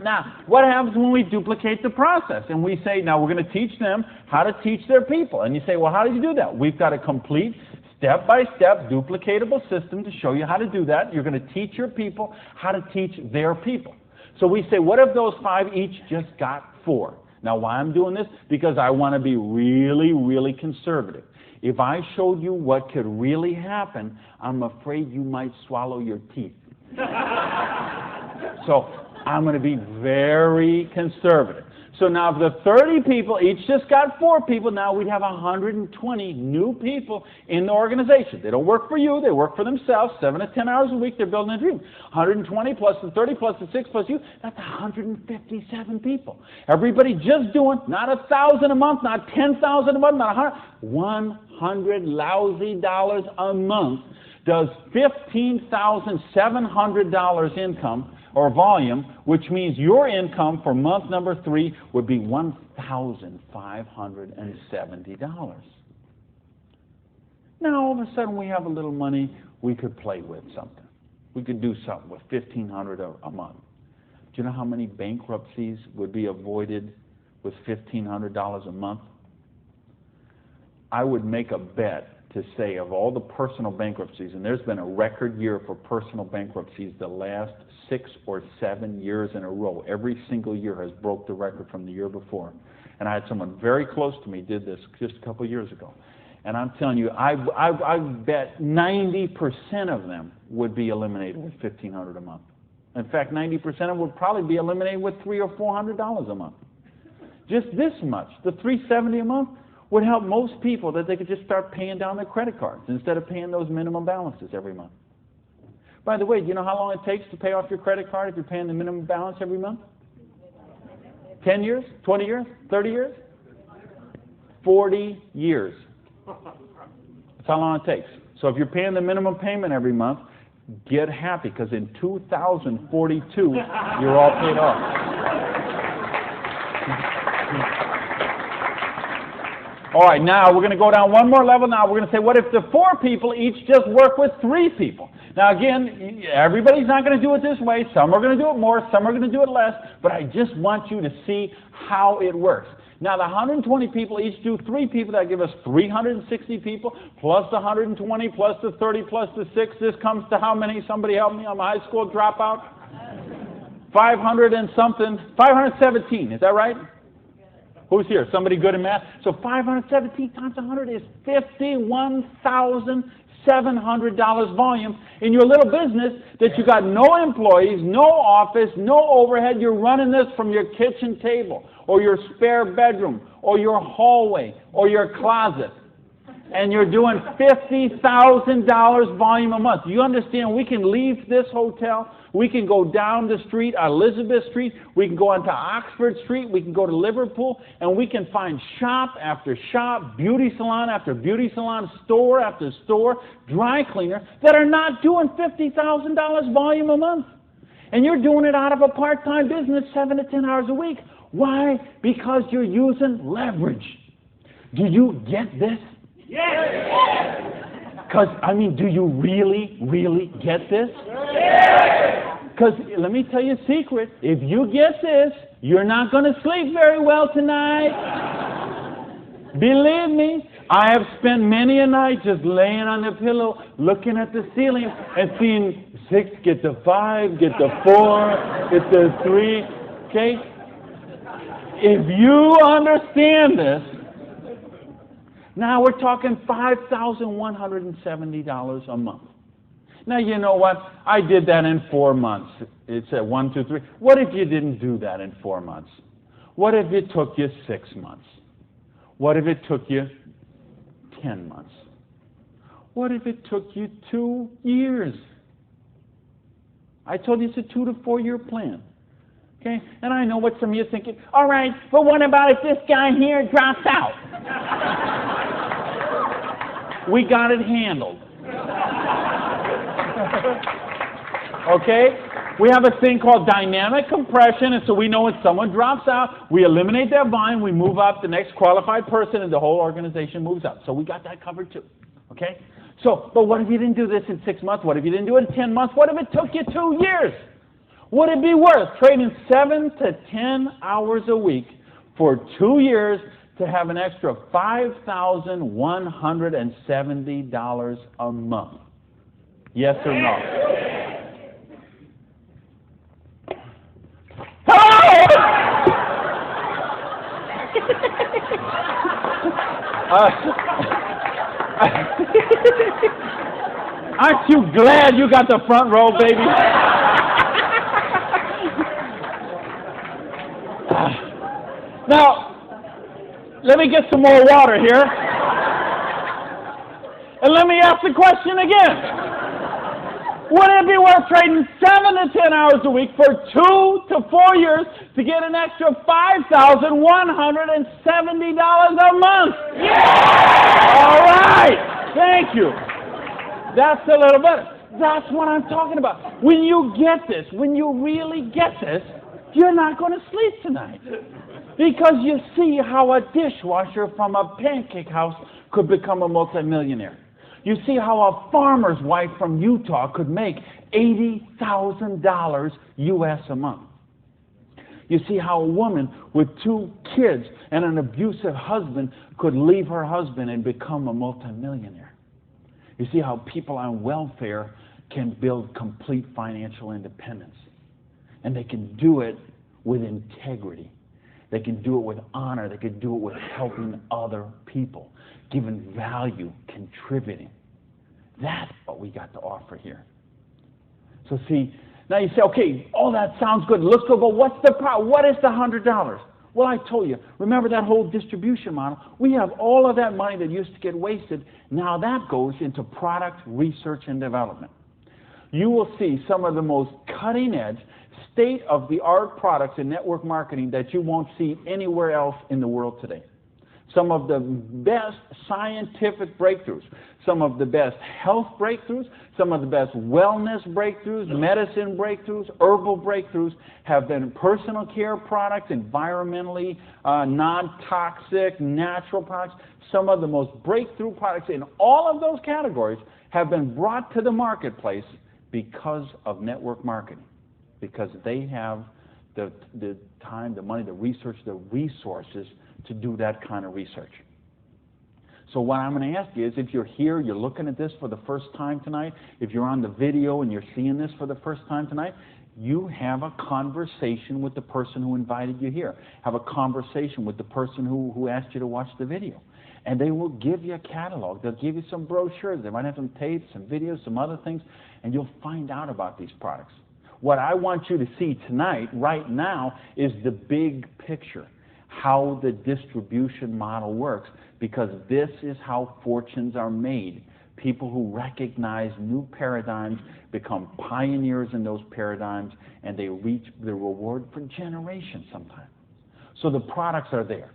Now, what happens when we duplicate the process? And we say, now we're going to teach them how to teach their people. And you say, well, how do you do that? We've got a complete step-by-step duplicatable system to show you how to do that. You're going to teach your people how to teach their people. So we say, what if those 5 each just got 4? Now, why I'm doing this? Because I want to be really, really conservative. If I showed you what could really happen, I'm afraid you might swallow your teeth. So I'm going to be very conservative. So now if the 30 people each just got 4 people, now we'd have 120 new people in the organization. They don't work for you, they work for themselves, 7 to 10 hours a week, they're building a dream. 120 plus the 30 plus the 6 plus you, that's 157 people. Everybody just doing, not 1,000 a month, not 10,000 a month, not 100 lousy dollars a month does $15,700 income or volume, which means your income for month number 3 would be $1,570. Now, all of a sudden, we have a little money, we could play with something. We could do something with $1,500 a month. Do you know how many bankruptcies would be avoided with $1,500 a month? I would make a bet to say of all the personal bankruptcies, and there's been a record year for personal bankruptcies the last 6 or 7 years in a row. Every single year has broke the record from the year before. And I had someone very close to me did this just a couple years ago. And I'm telling you, I bet 90% of them would be eliminated with $1,500 a month. In fact, 90% of them would probably be eliminated with $300 or $400 a month. Just this much, the $370 a month, would help most people that they could just start paying down their credit cards instead of paying those minimum balances every month. By the way, do you know how long it takes to pay off your credit card if you're paying the minimum balance every month? 10 years? 20 years? 30 years? 40 years. That's how long it takes. So if you're paying the minimum payment every month, get happy, because in 2042, you're all paid off. All right, now we're going to go down one more level. Now we're going to say, what if the 4 people each just work with 3 people? Now again, everybody's not going to do it this way. Some are going to do it more, some are going to do it less, but I just want you to see how it works. Now the 120 people each do 3 people. That give us 360 people, plus the 120, plus the 30, plus the 6. This comes to how many? Somebody help me. I'm a high school dropout. 500 and something. 517, is that right? Who's here? Somebody good in math? So 517 times 100 is $51,700 volume in your little business that you got no employees, no office, no overhead. You're running this from your kitchen table or your spare bedroom or your hallway or your closet. And you're doing $50,000 volume a month. You understand we can leave this hotel, we can go down the street, Elizabeth Street, we can go onto Oxford Street, we can go to Liverpool, and we can find shop after shop, beauty salon after beauty salon, store after store, dry cleaner, that are not doing $50,000 volume a month. And you're doing it out of a part-time business, 7 to 10 hours a week. Why? Because you're using leverage. Do you get this? Yes! Because, do you really get this? Yes! Because, let me tell you a secret. If you get this, you're not going to sleep very well tonight. Believe me, I have spent many a night just laying on the pillow, looking at the ceiling, and seeing 6 get to 5, get to 4, get to 3, okay? If you understand this, now we're talking $5,170 a month. Now, you know what? I did that in 4 months. It's at 1, 2, 3. What if you didn't do that in 4 months? What if it took you 6 months? What if it took you 10 months? What if it took you 2 years? I told you it's a 2 to 4 year plan. Okay? And I know what some of you are thinking. All right, but what about if this guy here drops out? We got it handled. Okay? We have a thing called dynamic compression, and so we know when someone drops out, we eliminate their volume, we move up the next qualified person, and the whole organization moves up. So we got that covered too. Okay? So, but what if you didn't do this in 6 months? What if you didn't do it in 10 months? What if it took you 2 years? Would it be worth trading 7 to 10 hours a week for 2 years to have an extra $5,170 a month? Yes or no? Aren't you glad you got the front row, baby? Now, let me get some more water here. And let me ask the question again. Would it be worth trading 7 to 10 hours a week for 2 to 4 years to get an extra $5,170 a month? Yeah! All right. Thank you. That's a little better. That's what I'm talking about. When you get this, when you really get this, you're not going to sleep tonight. Because you see how a dishwasher from a pancake house could become a multimillionaire. You see how a farmer's wife from Utah could make $80,000 U.S. a month. You see how a woman with 2 kids and an abusive husband could leave her husband and become a multimillionaire. You see how people on welfare can build complete financial independence. And they can do it with integrity. They can do it with honor. They can do it with helping other people, giving value, contributing. That's what we got to offer here. So see, now you say, okay, all that sounds good, looks good, but what's the problem? What is the $100? Well, I told you, remember that whole distribution model? We have all of that money that used to get wasted. Now that goes into product research and development. You will see some of the most cutting-edge, state-of-the-art products in network marketing that you won't see anywhere else in the world today. Some of the best scientific breakthroughs, some of the best health breakthroughs, some of the best wellness breakthroughs, medicine breakthroughs, herbal breakthroughs have been personal care products, environmentally non-toxic, natural products. Some of the most breakthrough products in all of those categories have been brought to the marketplace because of network marketing, because they have the time, the money, the research, the resources to do that kind of research. So what I'm going to ask you is, if you're here, you're looking at this for the first time tonight, if you're on the video and you're seeing this for the first time tonight, you have a conversation with the person who invited you here. Have a conversation with the person who asked you to watch the video. And they will give you a catalog. They'll give you some brochures. They might have some tapes, some videos, some other things, and you'll find out about these products. What I want you to see tonight, right now, is the big picture. how the distribution model works, because this is how fortunes are made. People who recognize new paradigms become pioneers in those paradigms, and they reach the reward for generations sometimes. So the products are there.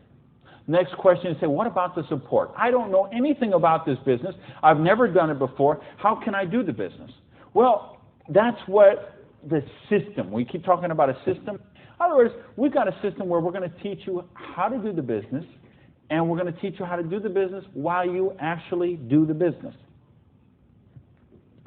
Next question is, say, what about the support? I don't know anything about this business. I've never done it before. How can I do the business? Well, that's what the system, we keep talking about a system. In other words, we've got a system where we're going to teach you how to do the business, and we're going to teach you how to do the business while you actually do the business.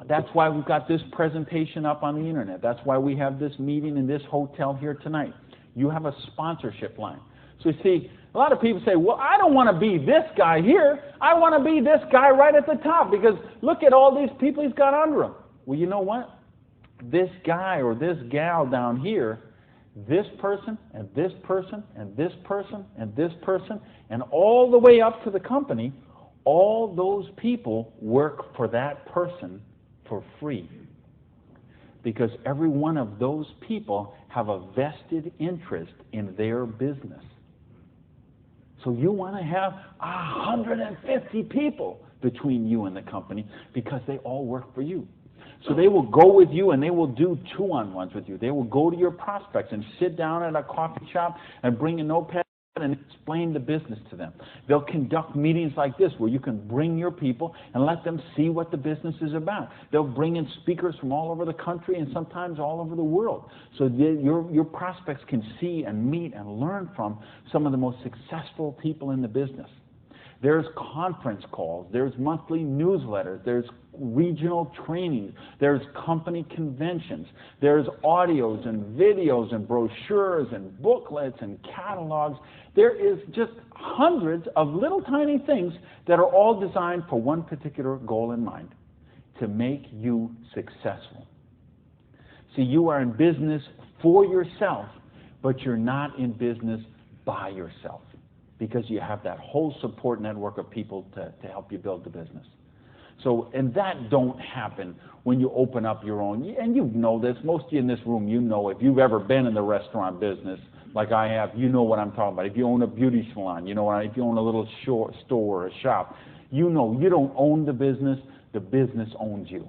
That's why we've got this presentation up on the internet. That's why we have this meeting in this hotel here tonight. You have a sponsorship line. So you see, a lot of people say, well, I don't want to be this guy here. I want to be this guy right at the top, because look at all these people he's got under him. Well, you know what? This guy or this gal down here, this person and this person and this person and this person, and all the way up to the company, all those people work for that person for free, because every one of those people have a vested interest in their business. So you want to have 150 people between you and the company, because they all work for you. So they will go with you and they will do two-on-ones with you. They will go to your prospects and sit down at a coffee shop and bring a notepad and explain the business to them. They'll conduct meetings like this where you can bring your people and let them see what the business is about. They'll bring in speakers from all over the country and sometimes all over the world, so your prospects can see and meet and learn from some of the most successful people in the business. There's conference calls, there's monthly newsletters, there's regional trainings, there's company conventions, there's audios and videos and brochures and booklets and catalogs. There is just hundreds of little tiny things that are all designed for one particular goal in mind: to make you successful. See, you are in business for yourself, but you're not in business by yourself, because you have that whole support network of people to help you build the business. So, and that don't happen when you open up your own, and you know this, most of you in this room, you know, if you've ever been in the restaurant business, like I have, you know what I'm talking about. If you own a beauty salon, you know, if you own a little store or a shop, you know you don't own the business owns you.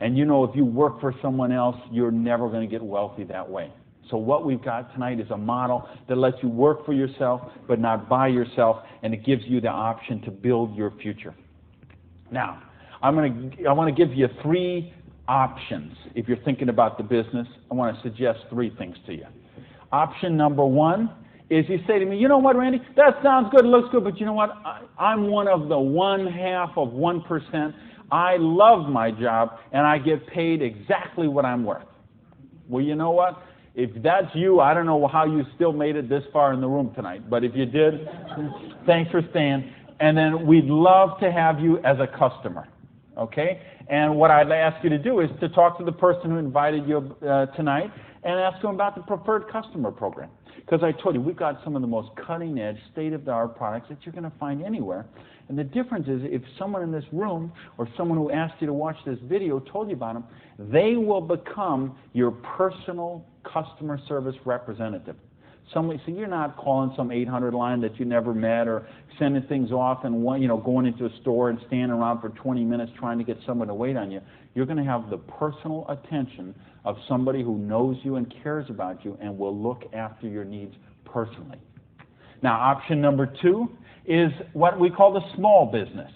And you know if you work for someone else, you're never going to get wealthy that way. So what we've got tonight is a model that lets you work for yourself, but not by yourself, and it gives you the option to build your future. Now, I want to give you 3 options. If you're thinking about the business, I want to suggest 3 things to you. Option number 1 is you say to me, you know what, Randy, that sounds good, looks good, but you know what, I'm one of the 0.1%. I love my job, and I get paid exactly what I'm worth. Well, you know what? If that's you, I don't know how you still made it this far in the room tonight, but if you did, thanks for staying. And then we'd love to have you as a customer, okay? And what I'd ask you to do is to talk to the person who invited you tonight and ask them about the preferred customer program. Because I told you, we've got some of the most cutting-edge, state-of-the-art products that you're going to find anywhere. And the difference is, if someone in this room or someone who asked you to watch this video told you about them, they will become your personal customer service representative. So you're not calling some 800 line that you never met, or sending things off and going into a store and standing around for 20 minutes trying to get someone to wait on you. You're going to have the personal attention of somebody who knows you and cares about you and will look after your needs personally. Now, option number 2 is what we call the small business.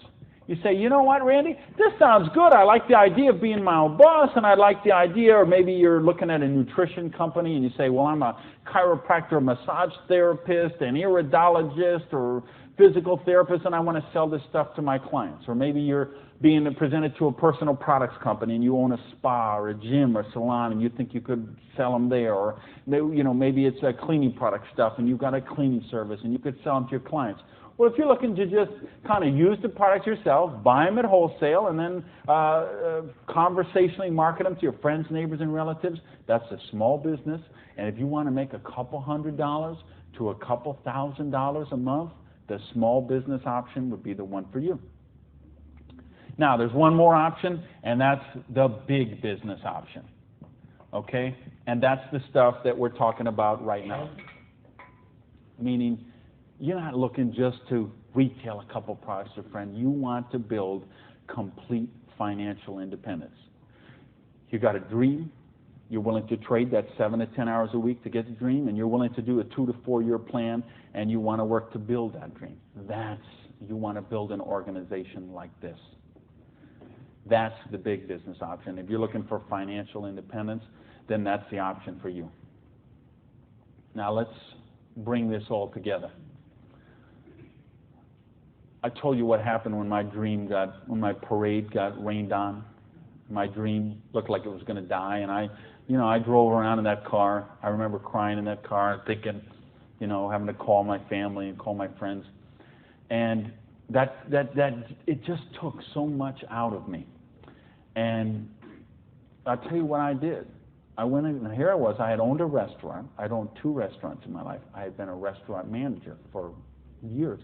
You say, you know what, Randy, this sounds good. I like the idea of being my own boss, and I like the idea, or maybe you're looking at a nutrition company and you say, well, I'm a chiropractor, massage therapist, an iridologist, or physical therapist, and I want to sell this stuff to my clients. Or maybe you're being presented to a personal products company and you own a spa or a gym or salon and you think you could sell them there. Or maybe it's a cleaning product stuff and you've got a cleaning service and you could sell them to your clients. Well, if you're looking to just kind of use the products yourself, buy them at wholesale, and then conversationally market them to your friends, neighbors, and relatives, that's a small business. And if you want to make a couple $100 to a couple $1,000 a month, the small business option would be the one for you. Now, there's one more option, and that's the big business option. Okay? And that's the stuff that we're talking about right now. meaning you're not looking just to retail a couple products to a friend. You want to build complete financial independence. You got a dream. You're willing to trade that 7 to 10 hours a week to get the dream, and you're willing to do a 2 to 4 year plan, and you want to work to build that dream. You want to build an organization like this. That's the big business option. If you're looking for financial independence, then that's the option for you. Now let's bring this all together. I told you what happened when my parade got rained on. My dream looked like it was going to die, and I drove around in that car. I remember crying in that car, thinking, having to call my family and call my friends, and that it just took so much out of me. And I'll tell you what I did. I went in, and here I was. I had owned a restaurant. I'd owned 2 restaurants in my life. I had been a restaurant manager for years.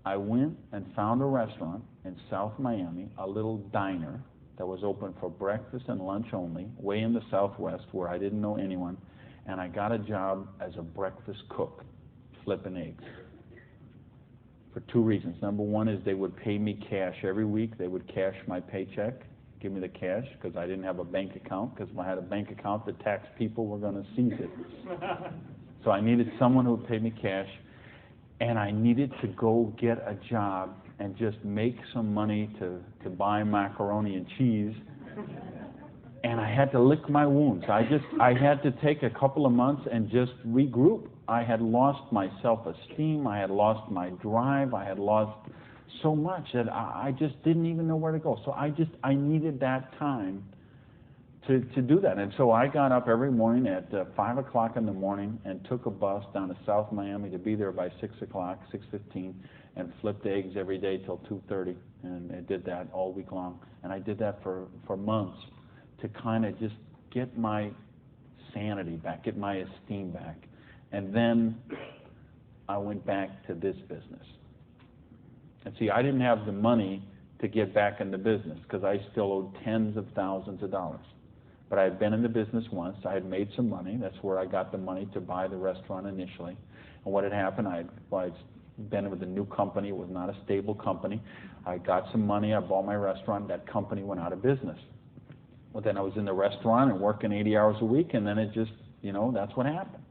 I went and found a restaurant in South Miami, a little diner that was open for breakfast and lunch only, way in the Southwest where I didn't know anyone, and I got a job as a breakfast cook, flipping eggs. For 2 reasons. Number one is they would pay me cash every week. They would cash my paycheck, give me the cash, because I didn't have a bank account, because if I had a bank account, the tax people were going to seize it. So I needed someone who would pay me cash, and I needed to go get a job and just make some money to buy macaroni and cheese. And I had to lick my wounds. I had to take a couple of months and just regroup. I had lost my self-esteem. I had lost my drive. I had lost so much that I just didn't even know where to go. So I needed that time to do that. And so I got up every morning at 5 o'clock in the morning and took a bus down to South Miami to be there by 6 o'clock, 6:15, and flipped eggs every day till 2:30. And I did that all week long. And I did that for months to kind of just get my sanity back, get my esteem back. And then I went back to this business. And see, I didn't have the money to get back in the business because I still owed tens of thousands of dollars. But I had been in the business once. I had made some money. That's where I got the money to buy the restaurant initially. And what had happened, I'd been with a new company. It was not a stable company. I got some money. I bought my restaurant. That company went out of business. Well, then I was in the restaurant and working 80 hours a week, and then it just, that's what happened.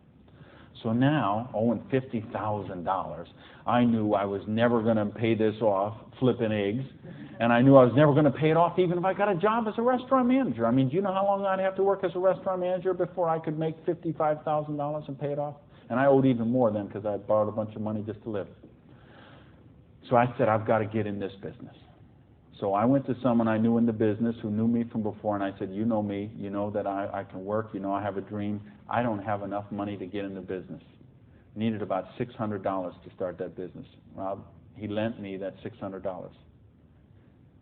So now, owing $50,000, I knew I was never going to pay this off flipping eggs, and I knew I was never going to pay it off even if I got a job as a restaurant manager. I mean, do you know how long I'd have to work as a restaurant manager before I could make $55,000 and pay it off? And I owed even more then because I borrowed a bunch of money just to live. So I said, I've got to get in this business. So I went to someone I knew in the business who knew me from before, and I said, you know me, you know that I can work, you know I have a dream. I don't have enough money to get in the business. Needed about $600 to start that business. Well, he lent me that $600.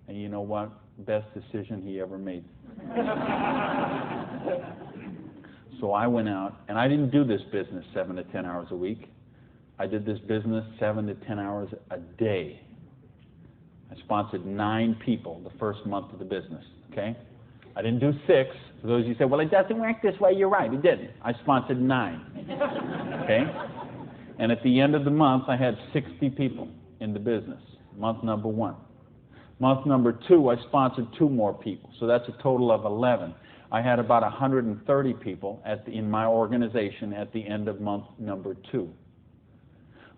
And you know what? Best decision he ever made. So I went out, and I didn't do this business 7 to 10 hours a week. I did this business 7 to 10 hours a day. I sponsored 9 people the first month of the business, okay? I didn't do 6. For those of you who say, well, it doesn't work this way, you're right, it didn't. I sponsored 9, okay? And at the end of the month, I had 60 people in the business, month number 1. Month number 2, I sponsored 2 more people, so that's a total of 11. I had about 130 people in my organization at the end of month number 2.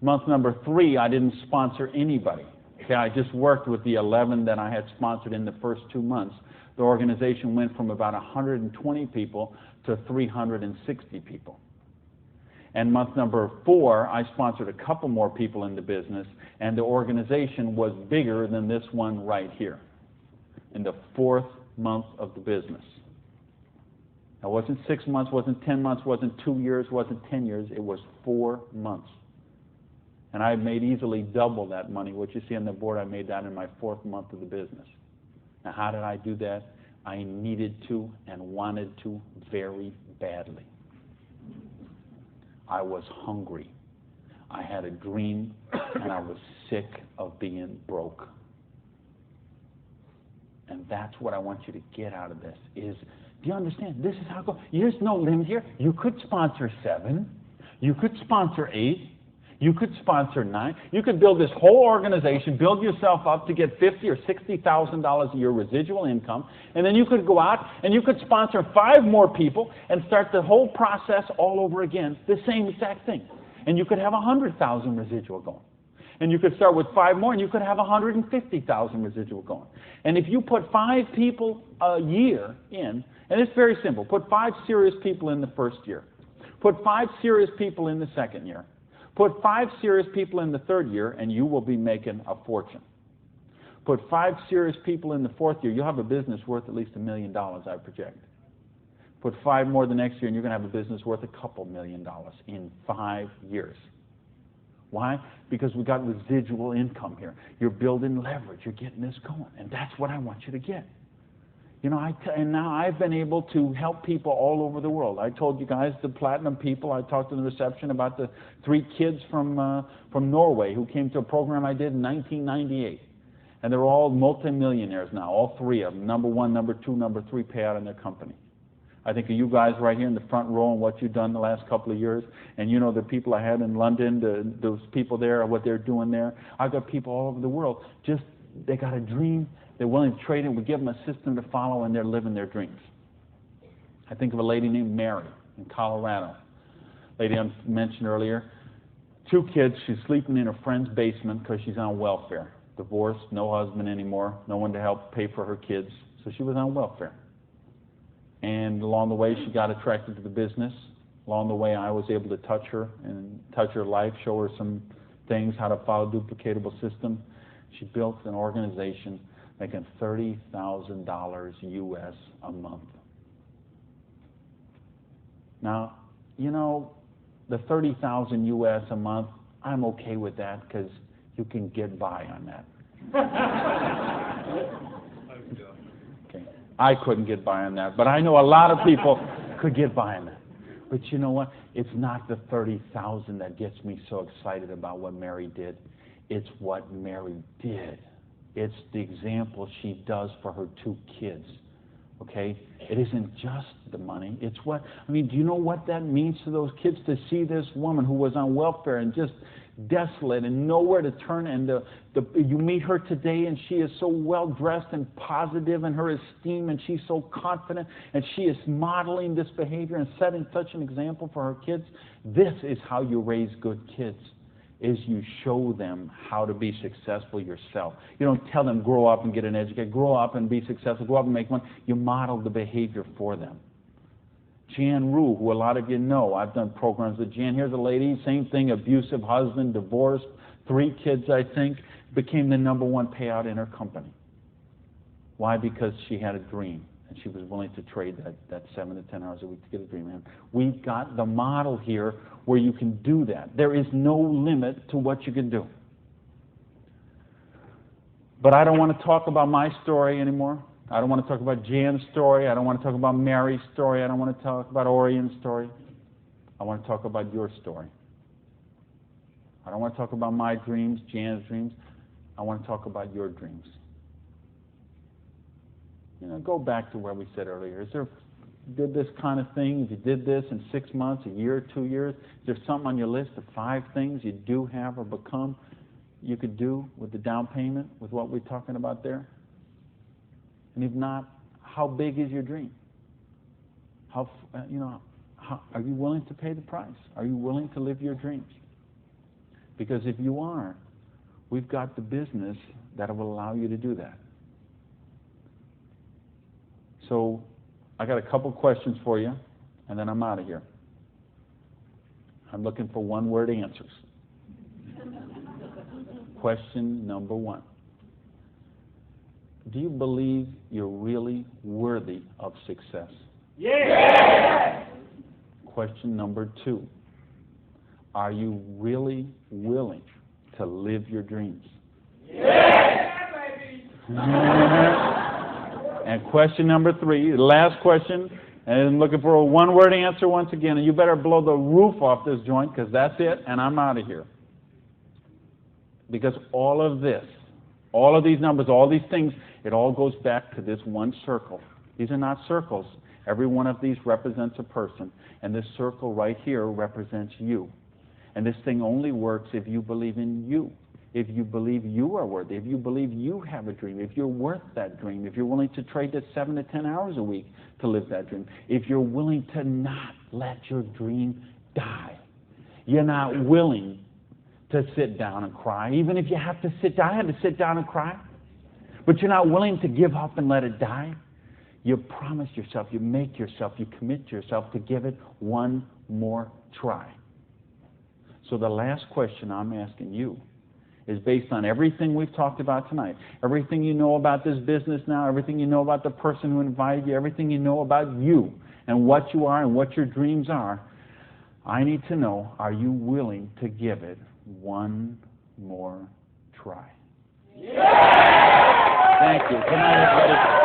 Month number 3, I didn't sponsor anybody. Okay, I just worked with the 11 that I had sponsored in the first 2 months. The organization went from about 120 people to 360 people. And month number 4, I sponsored a couple more people in the business, and the organization was bigger than this one right here in the 4th month of the business. It wasn't 6 months, wasn't 10 months, wasn't 2 years, wasn't 10 years. It was 4 months. And I made easily double that money. What you see on the board, I made that in my 4th month of the business. Now, how did I do that? I needed to and wanted to very badly. I was hungry. I had a dream, and I was sick of being broke. And that's what I want you to get out of this is, do you understand? This is how it goes. There's no limit here. You could sponsor 7. You could sponsor 8. You could sponsor 9. You could build this whole organization, build yourself up to get $50,000 or $60,000 a year residual income, and then you could go out and you could sponsor 5 more people and start the whole process all over again, the same exact thing. And you could have 100,000 residual going. And you could start with 5 more, and you could have 150,000 residual going. And if you put 5 people a year in, and it's very simple, put 5 serious people in the first year, put 5 serious people in the second year, put 5 serious people in the third year, and you will be making a fortune. Put 5 serious people in the fourth year, you'll have a business worth at least $1 million, I project. Put 5 more the next year, and you're going to have a business worth a couple $1 million in 5 years. Why? Because we got residual income here. You're building leverage. You're getting this going, and that's what I want you to get. You know, and now I've been able to help people all over the world. I told you guys the platinum people. I talked in the reception about the 3 kids from Norway who came to a program I did in 1998. And they're all multimillionaires now, all 3 of them. Number 1, number 2, number 3 payout in their company. I think of you guys right here in the front row and what you've done the last couple of years. And you know the people I had in London, those people there, what they're doing there. I've got people all over the world. Just, they got a dream. They're willing to trade it. We give them a system to follow, and they're living their dreams. I think of a lady named Mary in Colorado. Lady I mentioned earlier. 2 kids. She's sleeping in her friend's basement because she's on welfare. Divorced, no husband anymore, no one to help pay for her kids. So she was on welfare. And along the way, she got attracted to the business. Along the way, I was able to touch her and touch her life, show her some things, how to follow a duplicatable system. She built an organization making $30,000 US a month. Now, you know, the $30,000 US a month, I'm okay with that because you can get by on that. Okay. I couldn't get by on that, but I know a lot of people could get by on that. But you know what? It's not the $30,000 that gets me so excited about what Mary did. It's what Mary did. It's the example she does for her 2 kids. Okay? It isn't just the money. It's what, I mean, do you know what that means to those kids to see this woman who was on welfare and just desolate and nowhere to turn, and you meet her today and she is so well dressed and positive in her esteem, and she's so confident, and she is modeling this behavior and setting such an example for her kids. This is how you raise good kids, is you show them how to be successful yourself. You don't tell them grow up and get an education, grow up and be successful, grow up and make money. You model the behavior for them. Jan Rue, who a lot of you know, I've done programs with Jan. Here's a lady, same thing, abusive husband, divorced, 3 kids, I think, became the #1 payout in her company. Why? Because she had a dream, and she was willing to trade that 7 to 10 hours a week to get a dream. And we've got the model here where you can do that. There is no limit to what you can do. But I don't want to talk about my story anymore. I don't want to talk about Jan's story. I don't want to talk about Mary's story. I don't want to talk about Orion's story. I want to talk about your story. I don't want to talk about my dreams, Jan's dreams. I want to talk about your dreams. You know, go back to where we said earlier. Is there, you did this kind of thing, if you did this in 6 months, a year, 2 years, is there something on your list of 5 things you do have or become you could do with the down payment, with what we're talking about there? And if not, how big is your dream? How, are you willing to pay the price? Are you willing to live your dreams? Because if you are, we've got the business that will allow you to do that. So I got a couple questions for you, and then I'm out of here. I'm looking for one-word answers. Question number 1. Do you believe you're really worthy of success? Yes! Question number 2. Are you really willing to live your dreams? Yes, baby! And question number 3, the last question, and I'm looking for a one-word answer once again, and you better blow the roof off this joint, because that's it, and I'm out of here. Because all of this, all of these numbers, all these things, it all goes back to this one circle. These are not circles. Every one of these represents a person, and this circle right here represents you. And this thing only works if you believe in you, if you believe you are worthy, if you believe you have a dream, if you're worth that dream, if you're willing to trade that 7 to 10 hours a week to live that dream, if you're willing to not let your dream die. You're not willing to sit down and cry, even if you have to sit down. I had to sit down and cry. But you're not willing to give up and let it die. You promise yourself, you make yourself, you commit yourself to give it one more try. So the last question I'm asking you is based on everything we've talked about tonight, everything you know about this business now, everything you know about the person who invited you, everything you know about you and what you are and what your dreams are. I need to know, are you willing to give it one more try? Yeah! Thank you. Good night, everybody.